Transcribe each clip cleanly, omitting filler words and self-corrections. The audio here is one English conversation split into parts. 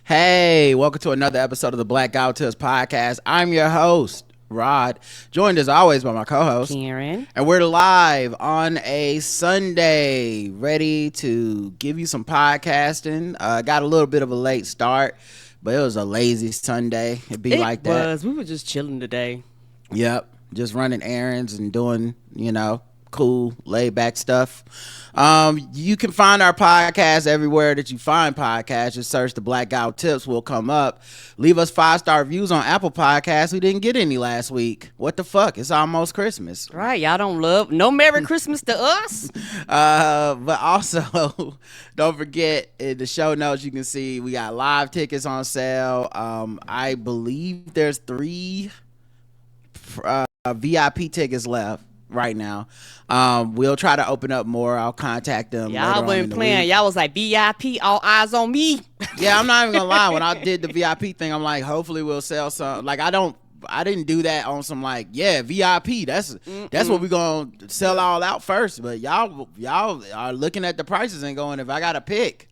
Hey, welcome to another episode of the Black Guy Tips podcast. I'm your host, Rod, joined as always by my co-host, Karen. And we're live on a Sunday, ready to give you some podcasting. Got a little bit of a late start, but it was a lazy Sunday. It'd be like that. We were just chilling today. Yep, just running errands and doing, cool, laid back stuff. You can find our podcast everywhere that you find podcasts. Just search the Black Guy Tips, will come up. Leave us 5-star reviews on Apple Podcasts. We didn't get any last week. What the fuck? It's almost Christmas. Right, y'all don't love no Merry Christmas to us. But also, don't forget in the show notes you can see we got live tickets on sale. I believe there's 3 VIP tickets left right now. We'll try to open up more. I'll contact them. Y'all wasn't playing. Y'all was like, VIP, all eyes on me. Yeah, I'm not even gonna lie. When I did the VIP thing, I'm like, hopefully we'll sell some. Like, I didn't do that on some like, yeah, VIP. That's what we're gonna sell all out first. But y'all are looking at the prices and going, if I gotta pick,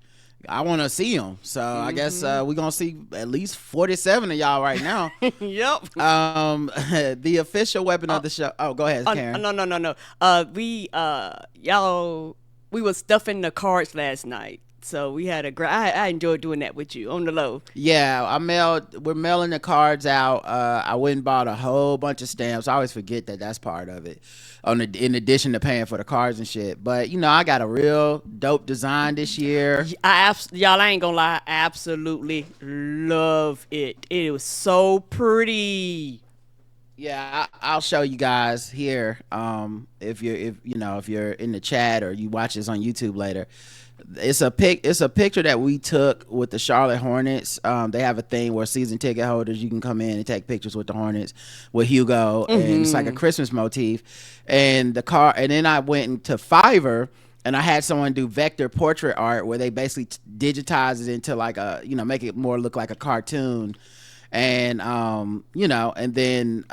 I want to see them. So I guess we're going to see at least 47 of y'all right now. Yep. The official weapon of the show. Oh, go ahead, Karen. No. We was stuffing the cards last night. So we had I enjoyed doing that with you on the low. Yeah, we're mailing the cards out. I went and bought a whole bunch of stamps. I always forget that that's part of it. In addition to paying for the cards and shit. But, I got a real dope design this year. Y'all, I ain't gonna lie. I absolutely love it. It was so pretty. Yeah, I'll show you guys here. If you're in the chat or you watch this on YouTube later. It's a picture that we took with the Charlotte Hornets. They have a thing where season ticket holders, you can come in and take pictures with the Hornets with Hugo, and it's like a Christmas motif. And then I went into Fiverr and I had someone do vector portrait art where they basically digitize it into like make it more look like a cartoon, and and then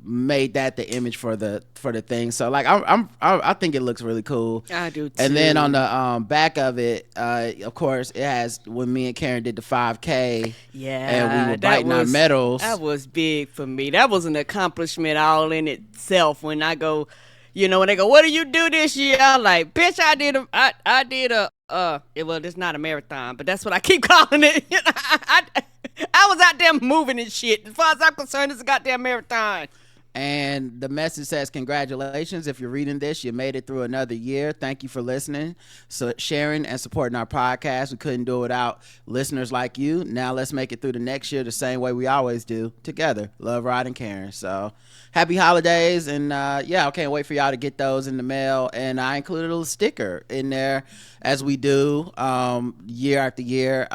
made that the image for the thing. So like I think it looks really cool. I do too. And then on the back of it, of course, it has when me and Karen did the 5K. Yeah, and we were biting our medals. That was big for me. That was an accomplishment all in itself. When I go, when they go, what do you do this year? I'm like, bitch, I did a well, it's not a marathon, but that's what I keep calling it. I was out there moving and shit. As far as I'm concerned, it's a goddamn marathon. And the message says, congratulations. If you're reading this, you made it through another year. Thank you for listening, sharing, and supporting our podcast. We couldn't do it without listeners like you. Now let's make it through the next year the same way we always do, together. Love, Rod, and Karen. So happy holidays. And I can't wait for y'all to get those in the mail. And I included a little sticker in there as we do year after year.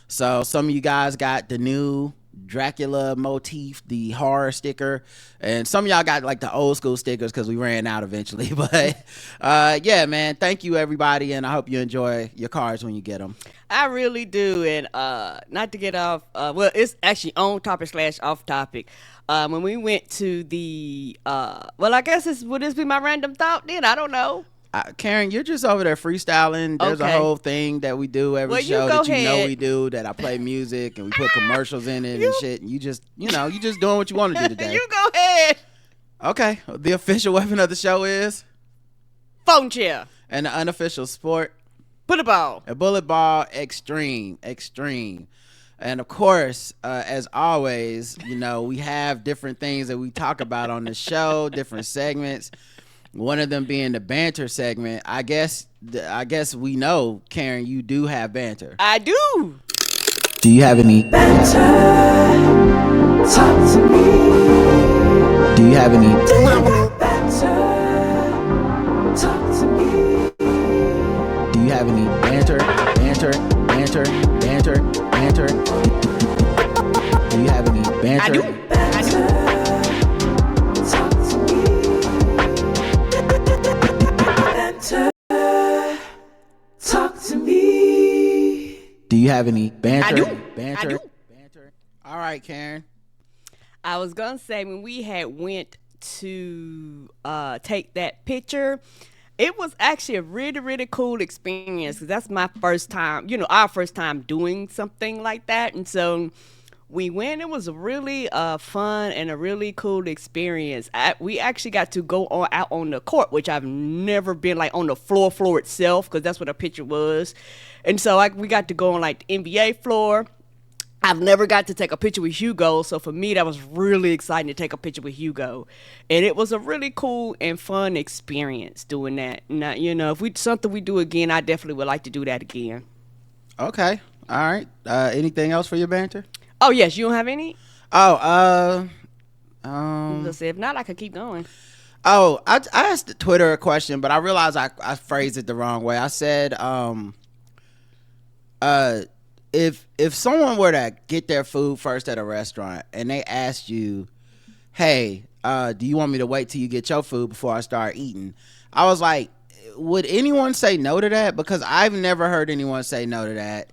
So some of you guys got the new Dracula motif, the horror sticker, and some of y'all got like the old school stickers because we ran out eventually. But yeah, man, thank you everybody, and I hope you enjoy your cards when you get them. I really do. And not to get off, well, it's actually on topic / off topic. When we went to the I guess would this be my random thought then? I don't know. Karen, you're just over there freestyling. There's a whole thing that we do every show that we do, that I play music and we put commercials in it and shit. And you just doing what you want to do today. You go ahead. Okay. The official weapon of the show is phone chair. And the unofficial sport, bullet ball. A bullet ball, extreme. And of course, as always, we have different things that we talk about on the show, different segments. One of them being the banter segment. I guess we know, Karen, you do have banter. I do. Do you have any banter? Talk to me. Do you have any banter? Talk to me. Do you have any banter? Do you have any banter? I do. Talk to me. Do you have any banter? I do. Banter. All right, Karen. I was gonna say when we had went to take that picture, It was actually a really, really cool experience because that's my first time, our first time doing something like that. And so we went. It was a really fun and a really cool experience. We actually got to go out on the court, which I've never been, like on the floor itself, because that's what a picture was. And so we got to go on like the NBA floor. I've never got to take a picture with Hugo, so for me that was really exciting to take a picture with Hugo, and it was a really cool and fun experience doing that. Now, if something we do again, I definitely would like to do that again. Okay, all right. Anything else for your banter? Oh yes, you don't have any? Oh, Let's see. If not, I could keep going. Oh, I asked Twitter a question, but I realized I phrased it the wrong way. I said, if someone were to get their food first at a restaurant and they asked you, hey, do you want me to wait till you get your food before I start eating? I was like, would anyone say no to that? Because I've never heard anyone say no to that.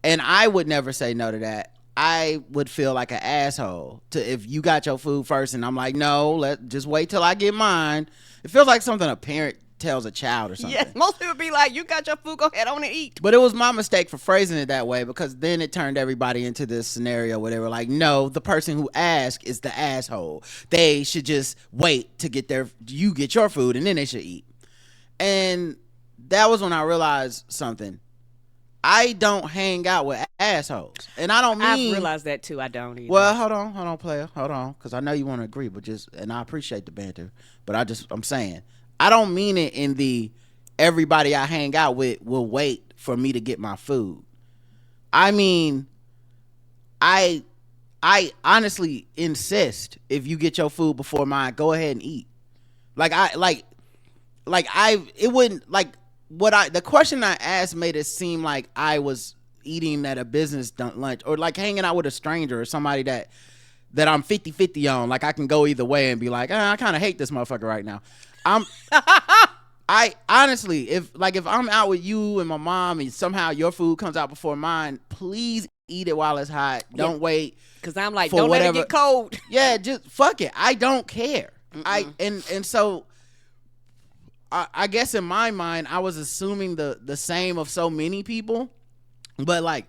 And I would never say no to that. I would feel like an asshole if you got your food first and I'm like, no, just wait till I get mine. It feels like something a parent tells a child or something. Yes, most people be like, you got your food, go ahead on and eat. But it was my mistake for phrasing it that way, because then it turned everybody into this scenario where they were like, no, the person who asked is the asshole. They should just wait to you get your food and then they should eat. And that was when I realized something. I don't hang out with assholes. And I don't mean... I've realized that too. I don't either. Well, hold on, player. Hold on. Because I know you want to agree, and I appreciate the banter. But I'm saying, I don't mean it in the everybody I hang out with will wait for me to get my food. I mean, I honestly insist, if you get your food before mine, go ahead and eat. The question I asked made it seem like I was eating at a business lunch, or like hanging out with a stranger or somebody that I'm 50-50 on. Like I can go either way and be like, I kind of hate this motherfucker right now. I honestly, if I'm out with you and my mom and somehow your food comes out before mine, please eat it while it's hot. Don't wait. Cause I'm like, don't let it get cold. Yeah, just fuck it. I don't care. And so I guess in my mind, I was assuming the same of so many people, but like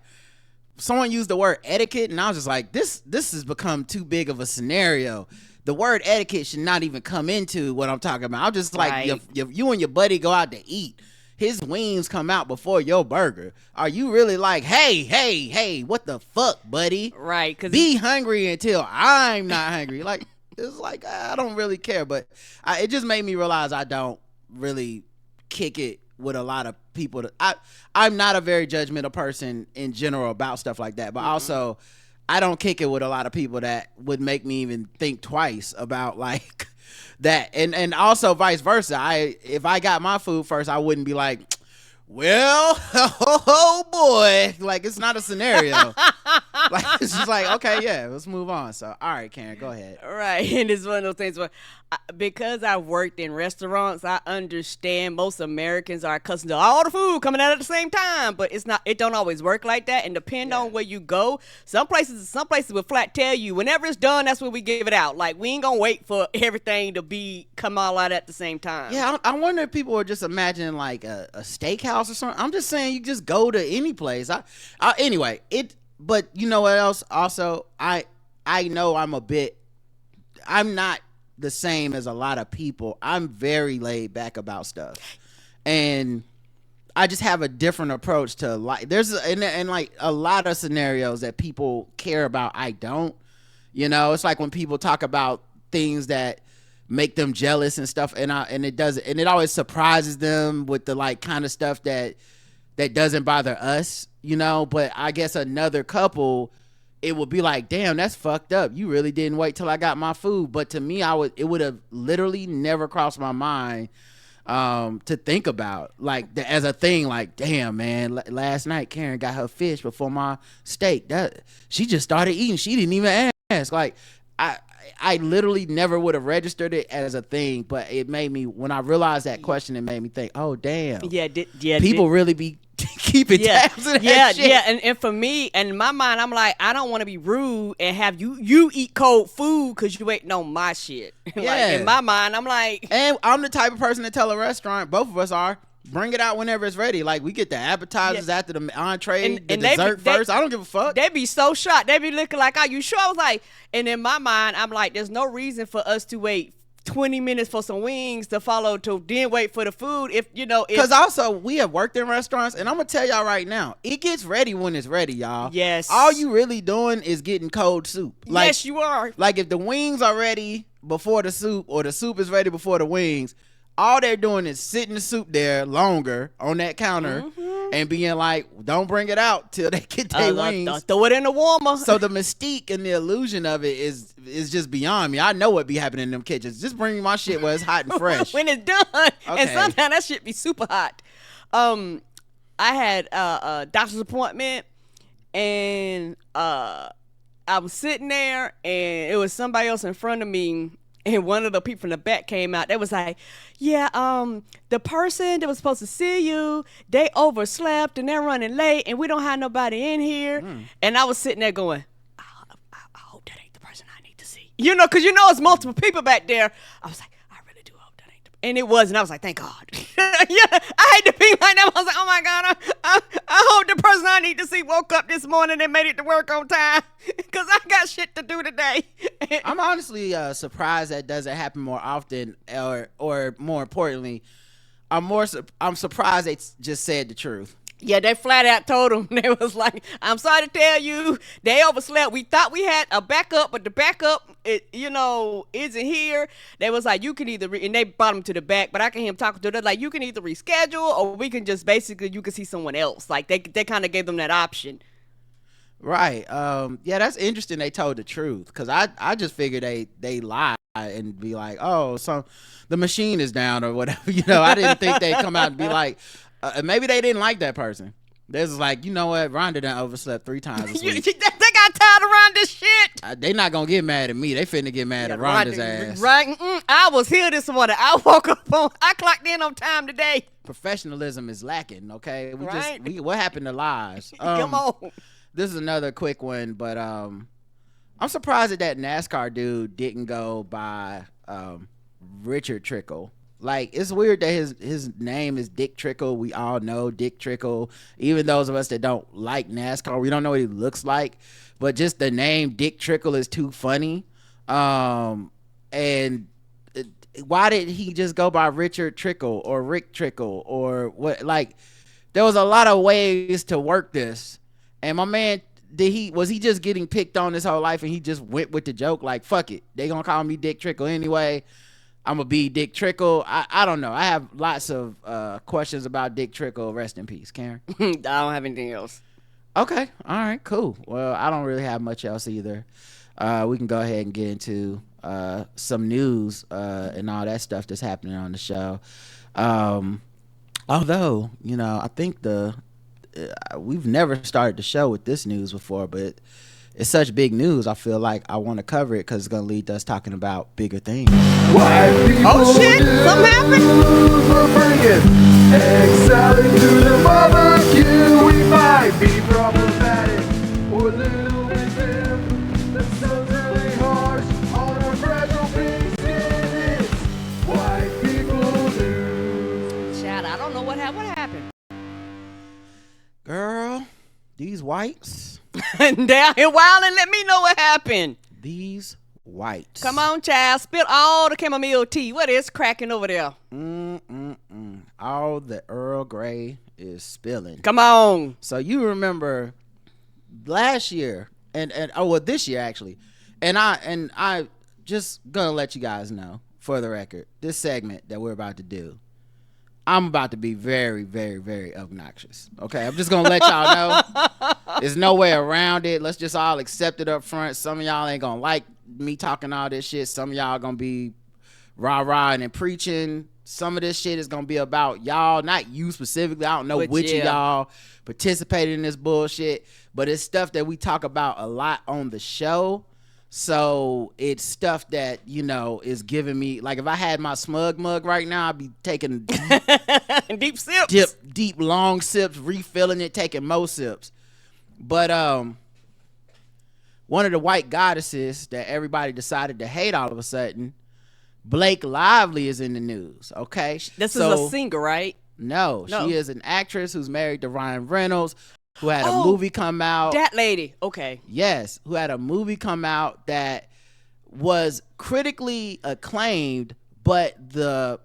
someone used the word etiquette, and I was just like, this has become too big of a scenario. The word etiquette should not even come into what I'm talking about. I'm just like, right. You and your buddy go out to eat. His wings come out before your burger. Are you really like, hey, what the fuck, buddy? Right. Cause be hungry until I'm not hungry. Like, it's like, I don't really care, but it just made me realize I don't really kick it with a lot of people. I'm not a very judgmental person in general about stuff like that, but also I don't kick it with a lot of people that would make me even think twice about like that. And also vice versa. If I got my food first, I wouldn't be like, well, oh boy, like it's not a scenario. Like it's just like, okay, yeah, let's move on. So, all right, Karen, go ahead. Right, and it's one of those things where, because I've worked in restaurants, I understand most Americans are accustomed to all the food coming out at the same time, but it don't always work like that, and depend on where you go. Some places will flat tell you whenever it's done, that's when we give it out. Like we ain't gonna wait for everything to come all out at the same time. Yeah, I wonder if people are just imagining like a steakhouse or something. I'm just saying you just go to any place. Anyway, but you know what else? Also, I know I'm not the same as a lot of people. I'm very laid back about stuff, and I just have a different approach to life. There's like a lot of scenarios that people care about. I don't. It's like when people talk about things that make them jealous and stuff, and it always surprises them with the like kind of stuff that doesn't bother us. But I guess another couple, it would be like, damn, that's fucked up. You really didn't wait till I got my food. But to me, it would have literally never crossed my mind to think about like as a thing. Like, damn, man, last night Karen got her fish before my steak. That she just started eating. She didn't even ask. Like, I literally never would have registered it as a thing, but it made me, when I realized that question, it made me think, oh damn, yeah, people really be keeping tabs of that shit. Yeah. And for me, and in my mind, I'm like, I don't want to be rude and have you eat cold food because you waiting on my shit. Yeah. Like, in my mind, I'm like, and I'm the type of person to tell a restaurant, both of us are, bring it out whenever it's ready. Like, we get the appetizers after the entree, the dessert first. I don't give a fuck. They be so shocked. They be looking like, are you sure? I was like, and in my mind, I'm like, there's no reason for us to wait 20 minutes for some wings to follow to then wait for the food. Because also we have worked in restaurants, and I'm gonna tell y'all right now, it gets ready when it's ready, y'all. Yes. All you really doing is getting cold soup. Like, yes, you are. Like, if the wings are ready before the soup, or the soup is ready before the wings, all they're doing is sitting the soup there longer on that counter and being like, don't bring it out till they get their wings. Throw it in the warmer. So the mystique and the illusion of it is just beyond me. I know what be happening in them kitchens. Just bring me my shit where it's hot and fresh. When it's done. Okay. And sometimes that shit be super hot. I had a doctor's appointment, and I was sitting there, and it was somebody else in front of me. And one of the people from the back came out. They was like, yeah, the person that was supposed to see you, they overslept and they're running late and we don't have nobody in here. And I was sitting there going, I hope that ain't the person I need to see. Because it's multiple people back there. I was like, I really do hope that ain't the person. And it was. And I was like, thank God. I hate to be like that. I was like, oh my God, I hope the person I need to see woke up this morning and made it to work on time. Because I got shit to do today. I'm honestly surprised that doesn't happen more often, or more importantly, I'm surprised they just said the truth. Yeah, they flat out told them. They was like, I'm sorry to tell you, they overslept. We thought we had a backup, but the backup, isn't here. They was like, you can either, and they brought him to the back, but I can hear him talking to them. Like, you can either reschedule, or we can just basically, you can see someone else. Like, they kind of gave them that option. Right. Yeah, that's interesting. They told the truth, because I just figured they lied and be like, oh, so the machine is down or whatever. I didn't think they'd come out and be like, maybe they didn't like that person. They was like, you know what, Rhonda done overslept 3 times this week. They got tired of Rhonda's shit. They not gonna get mad at me. They finna get mad at Rhonda's ass. Right. I was here this morning. I clocked in on time today. Professionalism is lacking. Okay, right. What happened to lies? Come on. This is another quick one, but I'm surprised that NASCAR dude didn't go by Richard Trickle. Like, it's weird that his name is Dick Trickle. We all know Dick Trickle. Even those of us that don't like NASCAR, we don't know what he looks like. But just the name Dick Trickle is too funny. And why did he just go by Richard Trickle or Rick Trickle or what? Like, there was a lot of ways to work this. And my man, was he just getting picked on his whole life and he just went with the joke? Like, fuck it. They gonna call me Dick Trickle anyway. I'm gonna be Dick Trickle. I don't know. I have lots of questions about Dick Trickle. Rest in peace, Karen. I don't have anything else. Okay. All right, cool. Well, I don't really have much else either. We can go ahead and get into some news and all that stuff that's happening on the show. Although, I think we've never started the show with this news before, but it's such big news. I feel like I want to cover it because it's going to lead to us talking about bigger things. Oh shit! Something happened. We're bringing egg salad to the barbecue. We might be problematic or a little bit dim. That sounds really harsh on our fragile pink skin. It's white people do. Chad, I don't know what happened. Girl, these whites. Down here wild and let me know what happened. These whites. Come on, child. Spill all the chamomile tea. What is cracking over there? All the Earl Grey is spilling. Come on. So you remember last year and this year actually. And I just gonna let you guys know for the record, this segment that we're about to do, I'm about to be very, very, very obnoxious. Okay, I'm just gonna let y'all know. There's no way around it. Let's just all accept it up front. Some of y'all ain't gonna like me talking all this shit. Some of y'all gonna be rah-rah and preaching. Some of this shit is gonna be about y'all, not you specifically. I don't know which of y'all participated in this bullshit, but it's stuff that we talk about a lot on the show. So it's stuff that, is giving me, like if I had my Smug mug right now, I'd be taking deep sips. Deep long sips, refilling it, taking more sips. But one of the white goddesses that everybody decided to hate all of a sudden, Blake Lively, is in the news. Okay, this is a singer, right? No, she is an actress who's married to Ryan Reynolds, who had a movie come out. That lady, okay. Yes, who had a movie come out that was critically acclaimed, but the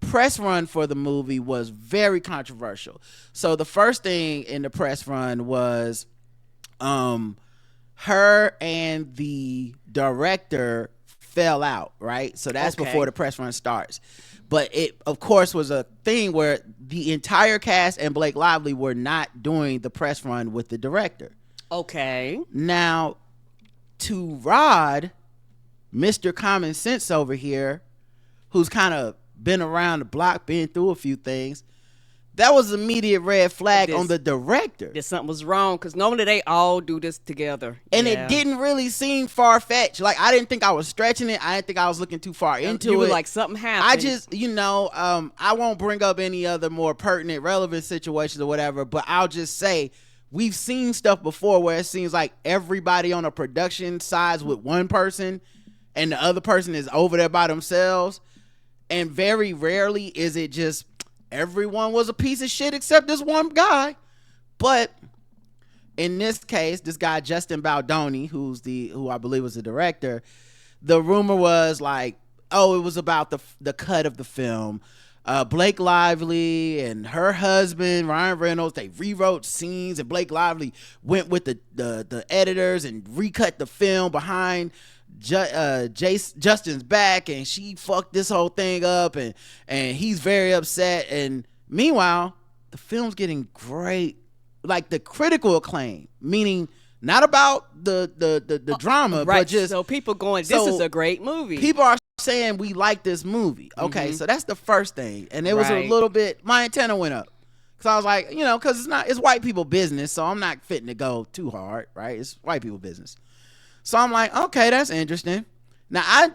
press run for the movie was very controversial. So the first thing in the press run was her and the director fell out, right? So that's before the press run starts. But it, of course, was a thing where the entire cast and Blake Lively were not doing the press run with the director. Okay. Now, to Rod, Mr. Common Sense over here, who's kind of been around the block, been through a few things, that was an immediate red flag on the director. That something was wrong, because normally they all do this together. And it didn't really seem far-fetched. Like, I didn't think I was stretching it. I didn't think I was looking too far into it. You were like, something happened. I just, I won't bring up any other more pertinent, relevant situations or whatever, but I'll just say, we've seen stuff before where it seems like everybody on a production sides with one person and the other person is over there by themselves. And very rarely is it just everyone was a piece of shit except this one guy. But in this case, this guy Justin Baldoni, who I believe was the director, the rumor was like, it was about the cut of the film. Blake Lively and her husband Ryan Reynolds, they rewrote scenes, and Blake Lively went with the editors and recut the film behind Justin's back, and she fucked this whole thing up, and he's very upset. And meanwhile, the film's getting great, like the critical acclaim, meaning not about the drama, right, but just so people going, this is a great movie. People are saying we like this movie. Okay, so that's the first thing, and it was a little bit, my antenna went up, because I was like, because it's white people business, so I'm not fitting to go too hard, right? It's white people business. So I'm like, okay, that's interesting. Now, I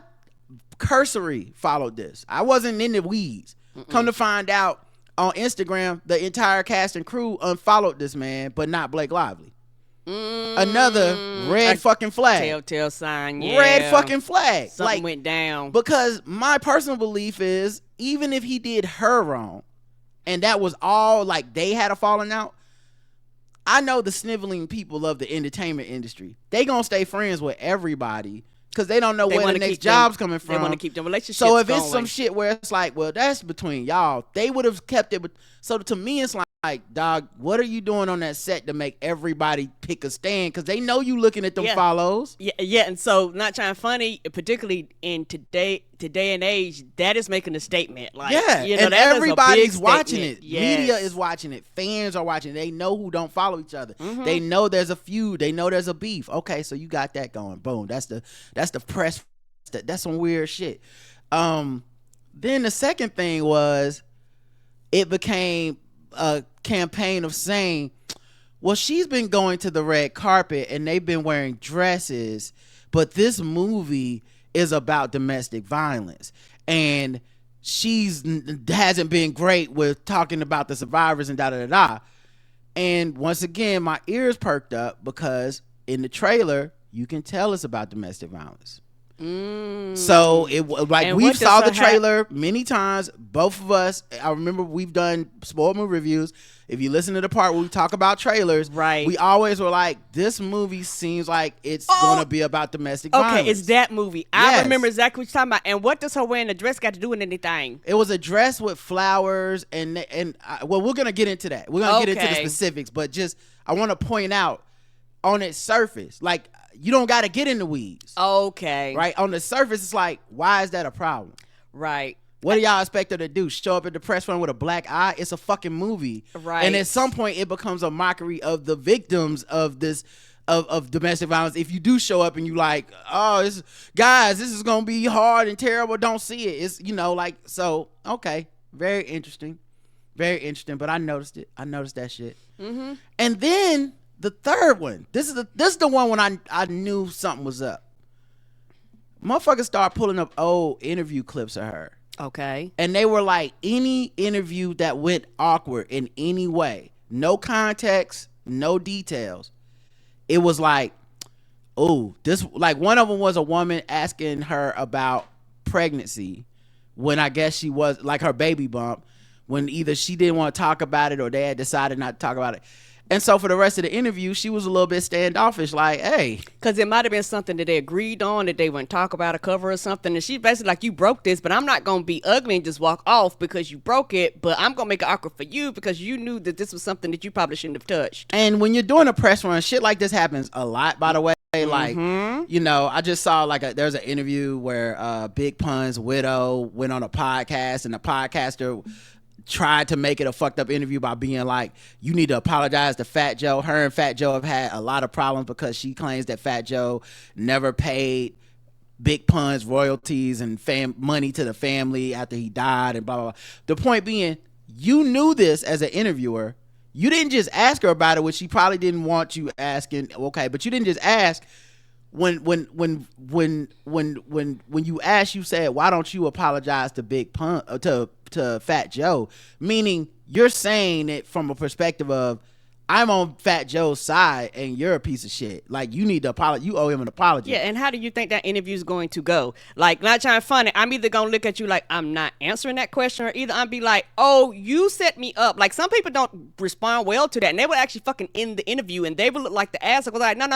cursory followed this. I wasn't in the weeds. Come to find out, on Instagram, the entire cast and crew unfollowed this man, but not Blake Lively. Another red fucking flag. Telltale sign, yeah. Red fucking flag. Something went down. Because my personal belief is, even if he did her wrong, and that was all, like, they had a falling out, I know the sniveling people of the entertainment industry, they gonna stay friends with everybody because they don't know where the next job's coming from. They want to keep them relationships So if going. it's some shit where it's like, well, that's between y'all, they would have kept it. So to me, it's like, dog, what are you doing on that set to make everybody pick a stand? Because they know you looking at them follows. Yeah, and so not trying funny, particularly in today and age, that is making a statement. Like, and everybody's watching it. Yes. Media is watching it. Fans are watching it. They know who don't follow each other. They know there's a feud. They know there's a beef. Okay, so you got that going. Boom. That's the press. That's some weird shit. Then the second thing was, it became a campaign of saying, well, she's been going to the red carpet and they've been wearing dresses, but this movie is about domestic violence, and she's hasn't been great with talking about the survivors and da. And once again, my ears perked up, because in the trailer you can tell it's about domestic violence. So it like, we've saw the trailer many times, both of us. I remember we've done spoiled movie reviews. If you listen to the part where we talk about trailers, right, we always were like, this movie seems like it's gonna be about domestic violence. Okay, it's that movie. Yes. I remember exactly what you're talking about. And what does her wearing a dress got to do with anything? It was a dress with flowers, and well, we're gonna get into that. We're gonna get into the specifics, but just I want to point out, on its surface, like, you don't got to get in the weeds. Okay. Right? On the surface, it's like, why is that a problem? Right. What do y'all expect her to do? Show up at the press run with a black eye? It's a fucking movie. Right. And at some point, it becomes a mockery of the victims of this, of domestic violence. If you do show up and you like, guys, this is going to be hard and terrible, don't see it. It's, like, so, okay. Very interesting. Very interesting. But I noticed it. I noticed that shit. Mm-hmm. And then the third one, this is the one when I knew something was up. motherfuckers start pulling up old interview clips of her. Okay. And they were like, any interview that went awkward in any way, no context, no details, it was like, oh, this, like one of them was a woman asking her about pregnancy when I guess she was like her baby bump, when either she didn't want to talk about it or they had decided not to talk about it. And so for the rest of the interview, she was a little bit standoffish, like, hey. Because it might have been something that they agreed on, that they wouldn't talk about, a cover or something. And she's basically like, you broke this, but I'm not going to be ugly and just walk off because you broke it. But I'm going to make it awkward for you because you knew that this was something that you probably shouldn't have touched. And when you're doing a press run, shit like this happens a lot, by the way. Like, you know, I just saw like there's an interview where Big Pun's widow went on a podcast, and the podcaster tried to make it a fucked up interview by being like, you need to apologize to Fat Joe. Her and Fat Joe have had a lot of problems because she claims that Fat Joe never paid Big Pun's royalties and money to the family after he died and blah, blah, blah. The point being, you knew this as an interviewer. You didn't just ask her about it, which she probably didn't want you asking. Okay, but you didn't just ask. When you asked, you said, why don't you apologize to Big Pun to Fat Joe? Meaning you're saying it from a perspective of, I'm on Fat Joe's side and you're a piece of shit. Like, you need to apologize. You owe him an apology. Yeah, and how do you think that interview is going to go? Like, not trying to funny. I'm either going to look at you like I'm not answering that question, or either I'm be like, oh, you set me up. Like, some people don't respond well to that, and they would actually fucking end the interview, and they would look like the asshole. Like, no.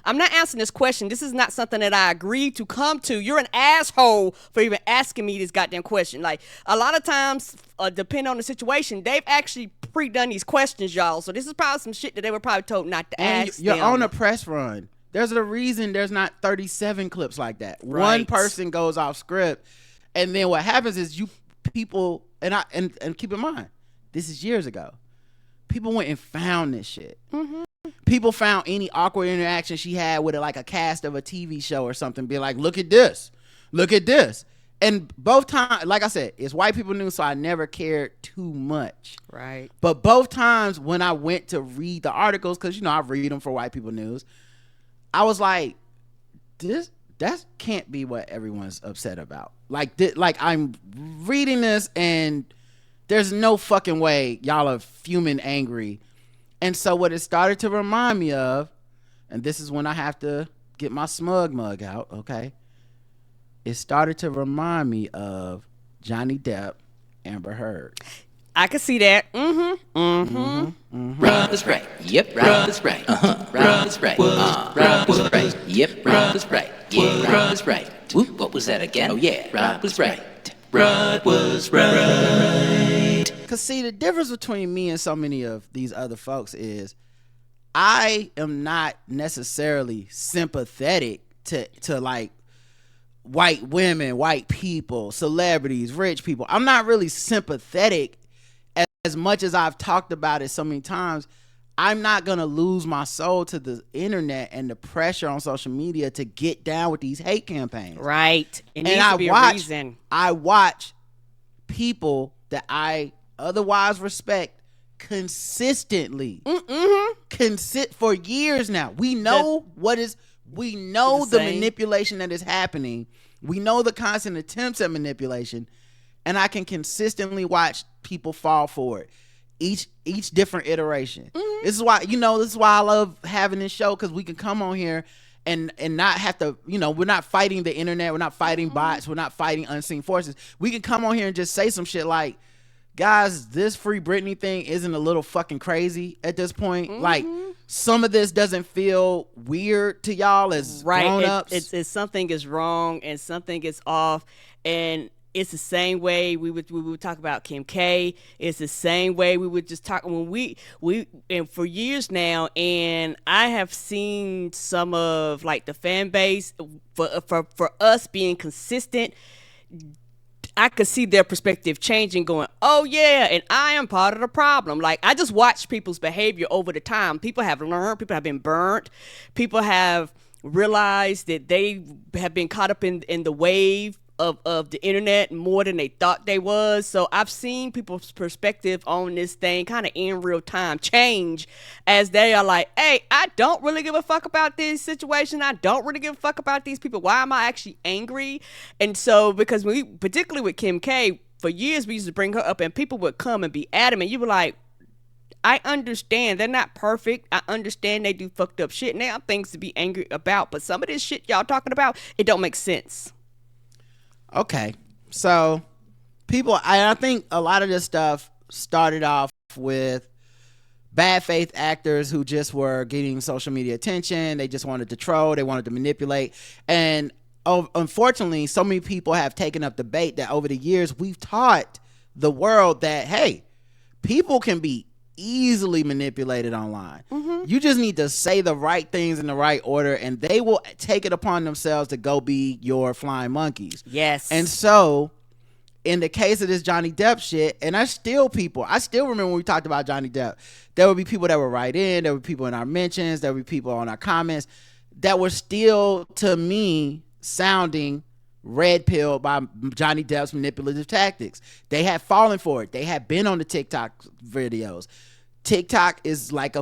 I'm not answering this question. This is not something that I agreed to come to. You're an asshole for even asking me this goddamn question. Like, a lot of times, depending on the situation, they've actually pre-done these questions, y'all. So this is probably some shit that they were probably told not to ask. You're them. on a press run. There's a reason there's not 37 clips like that. Right. One person goes off script, and then what happens is you people, and keep in mind, this is years ago. People went and found this shit. Mm-hmm. People found any awkward interaction she had with like a cast of a TV show or something, be like, look at this. And both times, like I said, it's white people news, so I never cared too much. Right. But both times when I went to read the articles, because, you know, I read them for white people news, I was like, that can't be what everyone's upset about. Like I'm reading this and there's no fucking way y'all are fuming angry. And so what it started to remind me of, and this is when I have to get my Smug mug out, okay? It started to remind me of Johnny Depp, Amber Heard. I can see that. Rob is right. Yep, Rob is right. Rob is right. Rob is right. Yep, Rob is right. Yeah, Rob is right. Whoop, what was that again? Oh yeah, Rob was right. Rob was right. Cause see, the difference between me and so many of these other folks is I am not necessarily sympathetic to like white women, white people, celebrities, rich people. I'm not really sympathetic as much as I've talked about it so many times. I'm not going to lose my soul to the internet and the pressure on social media to get down with these hate campaigns. Right. It needs to be a reason. I watch people that I otherwise respect consistently. For years now. We know the manipulation that is happening. We know the constant attempts at manipulation, and I can consistently watch people fall for it. Each different iteration. This is why I love having this show, because we can come on here and not have to, we're not fighting the internet, we're not fighting bots, we're not fighting unseen forces. We can come on here and just say some shit like, guys, this Free Britney thing isn't a little fucking crazy at this point. Like, some of this doesn't feel weird to y'all as grown-ups. It's something is wrong and something is off, and it's the same way we would talk about Kim K. It's the same way we would just talk when we and for years now. And I have seen some of like the fan base for us being consistent. I could see their perspective changing, going, oh yeah, and I am part of the problem. Like, I just watch people's behavior over the time. People have learned, people have been burnt, people have realized that they have been caught up in the wave of the internet more than they thought they was. So I've seen people's perspective on this thing kind of in real time change as they are like, hey, I don't really give a fuck about this situation. I don't really give a fuck about these people. Why am I actually angry? And so because we, particularly with Kim K, for years we used to bring her up and people would come and be adamant. You were like, I understand they're not perfect. I understand they do fucked up shit and they have things to be angry about. But some of this shit y'all talking about, it don't make sense. Okay, so I think a lot of this stuff started off with bad faith actors who just were getting social media attention. They just wanted to troll. They wanted to manipulate. And unfortunately, so many people have taken up the bait that over the years we've taught the world that, hey, people can be easily manipulated online. You just need to say the right things in the right order and they will take it upon themselves to go be your flying monkeys. Yes. And so in the case of this Johnny Depp shit, and I still remember when we talked about Johnny Depp, there would be people that would write in, there would be people in our mentions, there would be people on our comments that were still, to me, sounding red pill by Johnny Depp's manipulative tactics. They had fallen for it. They had been on the TikTok videos. TikTok is like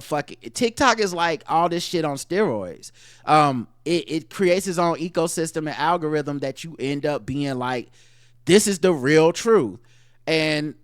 all this shit on steroids. It creates its own ecosystem and algorithm that you end up being like, this is the real truth. And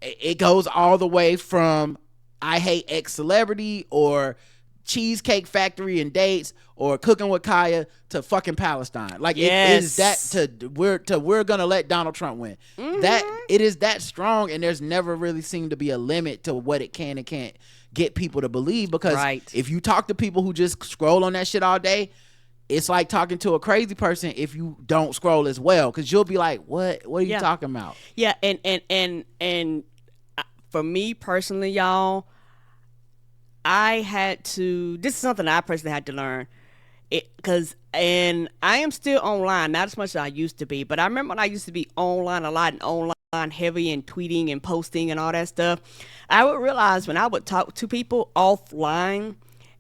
it goes all the way from I hate X celebrity or Cheesecake Factory and dates or Cooking with Kaya to fucking Palestine. Like it is that we're gonna let Donald Trump win. That it is that strong, and there's never really seemed to be a limit to what it can and can't get people to believe. Because if you talk to people who just scroll on that shit all day, it's like talking to a crazy person if you don't scroll as well, because you'll be like, what are you talking about? Yeah, and for me personally, y'all, this is something I personally had to learn, and I am still online, not as much as I used to be, but I remember when I used to be online a lot and online heavy and tweeting and posting and all that stuff. I would realize when I would talk to people offline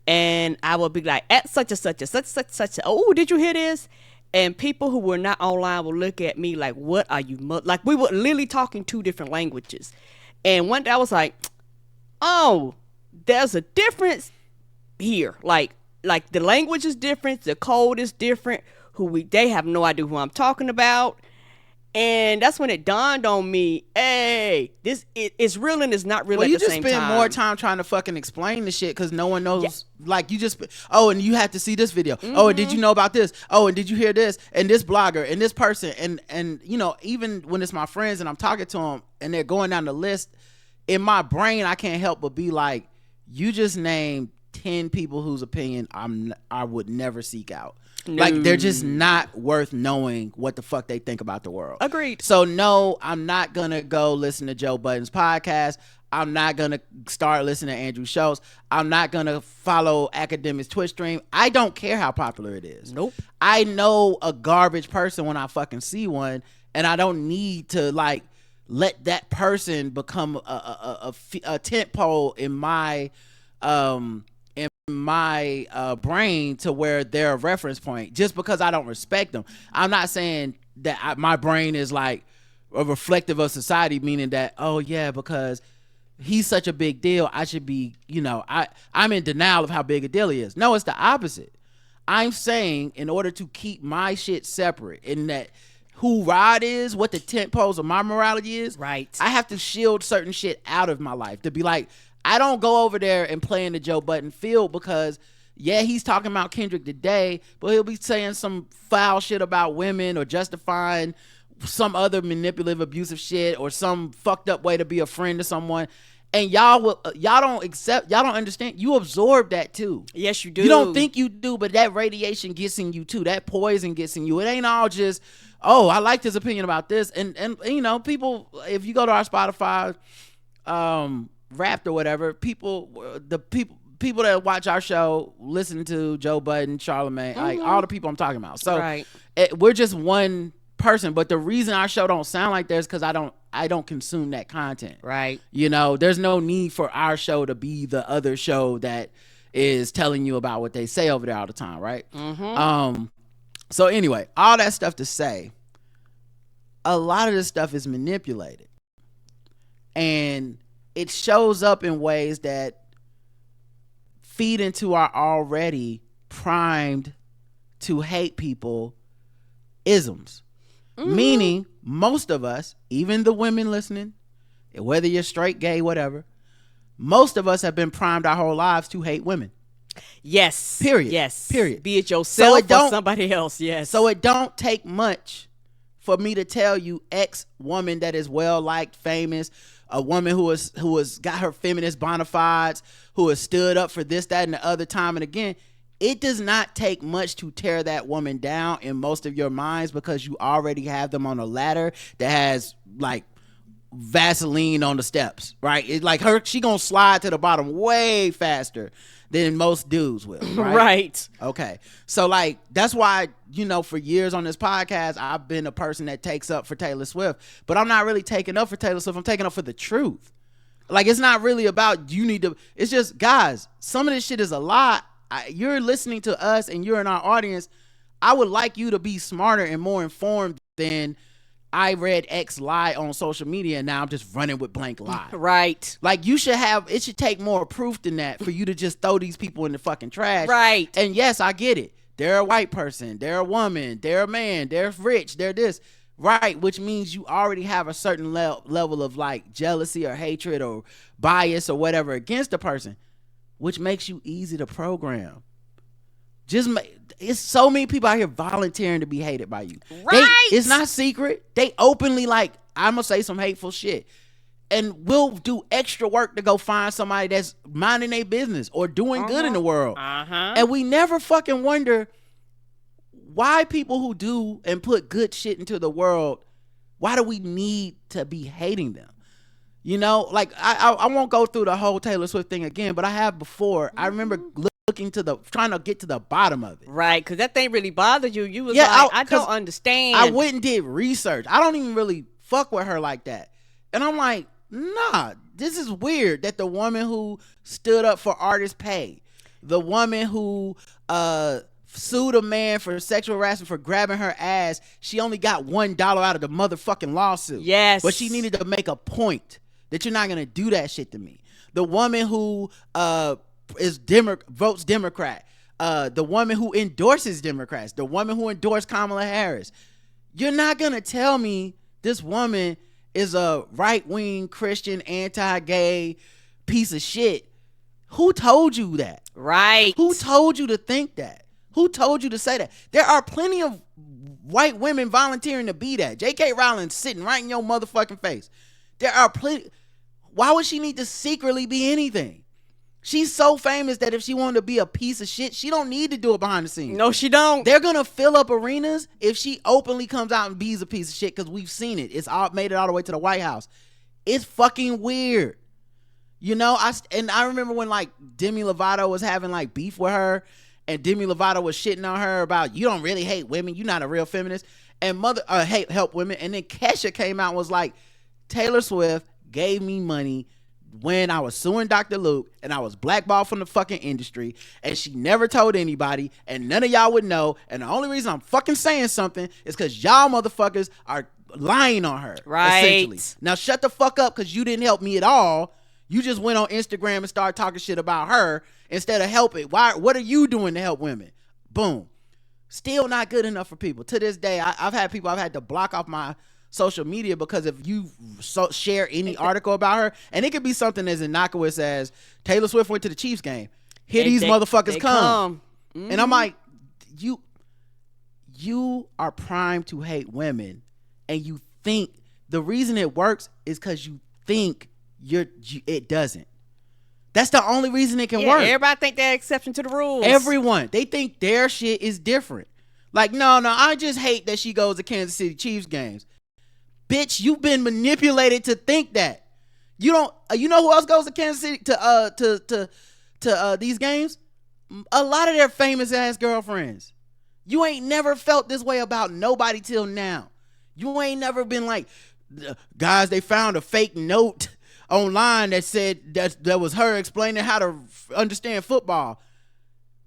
and I would be like, at such and such and such, oh, did you hear this? And people who were not online would look at me like, what are you, like we were literally talking two different languages. And one day I was like, oh, there's a difference here. Like the language is different, the code is different. They have no idea who I'm talking about. And that's when it dawned on me, hey, it's real and it's not real at the same time. You just spend more time trying to fucking explain the shit because no one knows. Yeah. Like you just, oh, and you have to see this video. Oh, and did you know about this? Oh, and did you hear this? And this blogger and this person. And you know, even when it's my friends and I'm talking to them and they're going down the list, in my brain, I can't help but be like, you just named 10 people whose opinion I would never seek out. No. Like, they're just not worth knowing what the fuck they think about the world. Agreed. So no, I'm not gonna go listen to Joe Budden's podcast. I'm not gonna start listening to Andrew Schultz. I'm not gonna follow Academic's Twitch stream. I don't care how popular it is. Nope. I know a garbage person when I fucking see one, and I don't need to like let that person become a tent pole in my brain to where they're a reference point just because I don't respect them. I'm not saying that my brain is like a reflective of society, meaning that, oh yeah, because he's such a big deal, I should be, you know, I'm in denial of how big a deal he is. No, it's the opposite. I'm saying in order to keep my shit separate, in that who Rod is, what the tent poles of my morality is, right, I have to shield certain shit out of my life to be like, I don't go over there and play in the Joe Budden field because, yeah, he's talking about Kendrick today, but he'll be saying some foul shit about women or justifying some other manipulative, abusive shit or some fucked up way to be a friend to someone. And y'all don't understand. You absorb that too. Yes, you do. You don't think you do, but that radiation gets in you too. That poison gets in you. It ain't all just, oh, I liked his opinion about this. And you know, people, if you go to our Spotify Wrapped or whatever, people that watch our show listen to Joe Budden, Charlamagne, like all the people I'm talking about. So we're just one person, but the reason our show don't sound like theirs because I don't consume that content. Right. You know, there's no need for our show to be the other show that is telling you about what they say over there all the time, right? So anyway, all that stuff to say, a lot of this stuff is manipulated, and it shows up in ways that feed into our already primed to hate people isms. Meaning, most of us, even the women listening, whether you're straight, gay, whatever, most of us have been primed our whole lives to hate women. Yes. Period. Yes. Period. Be it yourself it don't- or somebody else. Yes. So it don't take much for me to tell you X woman that is well liked, famous, a woman who has got her feminist bona fides, who has stood up for this, that, and the other time and again. It does not take much to tear that woman down in most of your minds, because you already have them on a ladder that has like Vaseline on the steps, right? It's like she gonna slide to the bottom way faster than most dudes will, right? Right. Okay. So like, that's why, for years on this podcast, I've been a person that takes up for Taylor Swift, but I'm not really taking up for Taylor Swift. I'm taking up for the truth. Like, it's not really about it's just, guys, some of this shit is a lie. You're listening to us and you're in our audience. I would like you to be smarter and more informed than I read X lie on social media and now I'm just running with blank lie. Right. Like, it should take more proof than that for you to just throw these people in the fucking trash. Right. And yes, I get it. They're a white person, they're a woman, they're a man, they're rich, they're this. Right, which means you already have a certain level of like jealousy or hatred or bias or whatever against the person, which makes you easy to program. It's so many people out here volunteering to be hated by you. Right. It's not secret. They openly, like, I'm gonna say some hateful shit, and we'll do extra work to go find somebody that's minding their business or doing good in the world. And we never fucking wonder why people who do and put good shit into the world, why do we need to be hating them? Like, I won't go through the whole Taylor Swift thing again, but I have before. I remember trying to get to the bottom of it. Right, because that thing really bothered you. You was I don't understand. I went and did research. I don't even really fuck with her like that. And I'm like, nah, this is weird that the woman who stood up for artist pay, the woman who sued a man for sexual harassment for grabbing her ass, she only got $1 out of the motherfucking lawsuit. Yes. But she needed to make a point that you're not going to do that shit to me. The woman who votes Democrat, the woman who endorses Democrats, the woman who endorsed Kamala Harris. You're not going to tell me this woman is a right-wing Christian anti-gay piece of shit. Who told you that? Right. Who told you to think that? Who told you to say that? There are plenty of white women volunteering to be that. J.K. Rowling sitting right in your motherfucking face. There are plenty. Why would she need to secretly be anything? She's so famous that if she wanted to be a piece of shit, she don't need to do it behind the scenes. No, she don't. They're gonna fill up arenas if she openly comes out and be's a piece of shit, because we've seen it. It's all made it all the way to the White House. It's fucking weird. I remember when like Demi Lovato was having like beef with her, and Demi Lovato was shitting on her about, you don't really hate women, you're not a real feminist, and help women. And then Kesha came out and was like, Taylor Swift gave me money when I was suing Dr. Luke and I was blackballed from the fucking industry, and she never told anybody, and none of y'all would know, and the only reason I'm fucking saying something is because y'all motherfuckers are lying on her. Right. Essentially. Now shut the fuck up, because you didn't help me at all. You just went on Instagram and started talking shit about her instead of helping. What are you doing to help women? Boom. Still not good enough for people. To this day, I've had to block off my social media because if you share any article about her, and it could be something as innocuous as Taylor Swift went to the Chiefs game. Here these motherfuckers come. Mm-hmm. And I'm like, you are primed to hate women, and you think the reason it works is because you think it doesn't. That's the only reason it can work. Everybody think they're exception to the rules. Everyone. They think their shit is different. Like, no, I just hate that she goes to Kansas City Chiefs games. Bitch, you've been manipulated to think that. You don't. You know who else goes to Kansas City to these games? A lot of their famous ass girlfriends. You ain't never felt this way about nobody till now. You ain't never been like, guys, they found a fake note online that said that was her explaining how to understand football.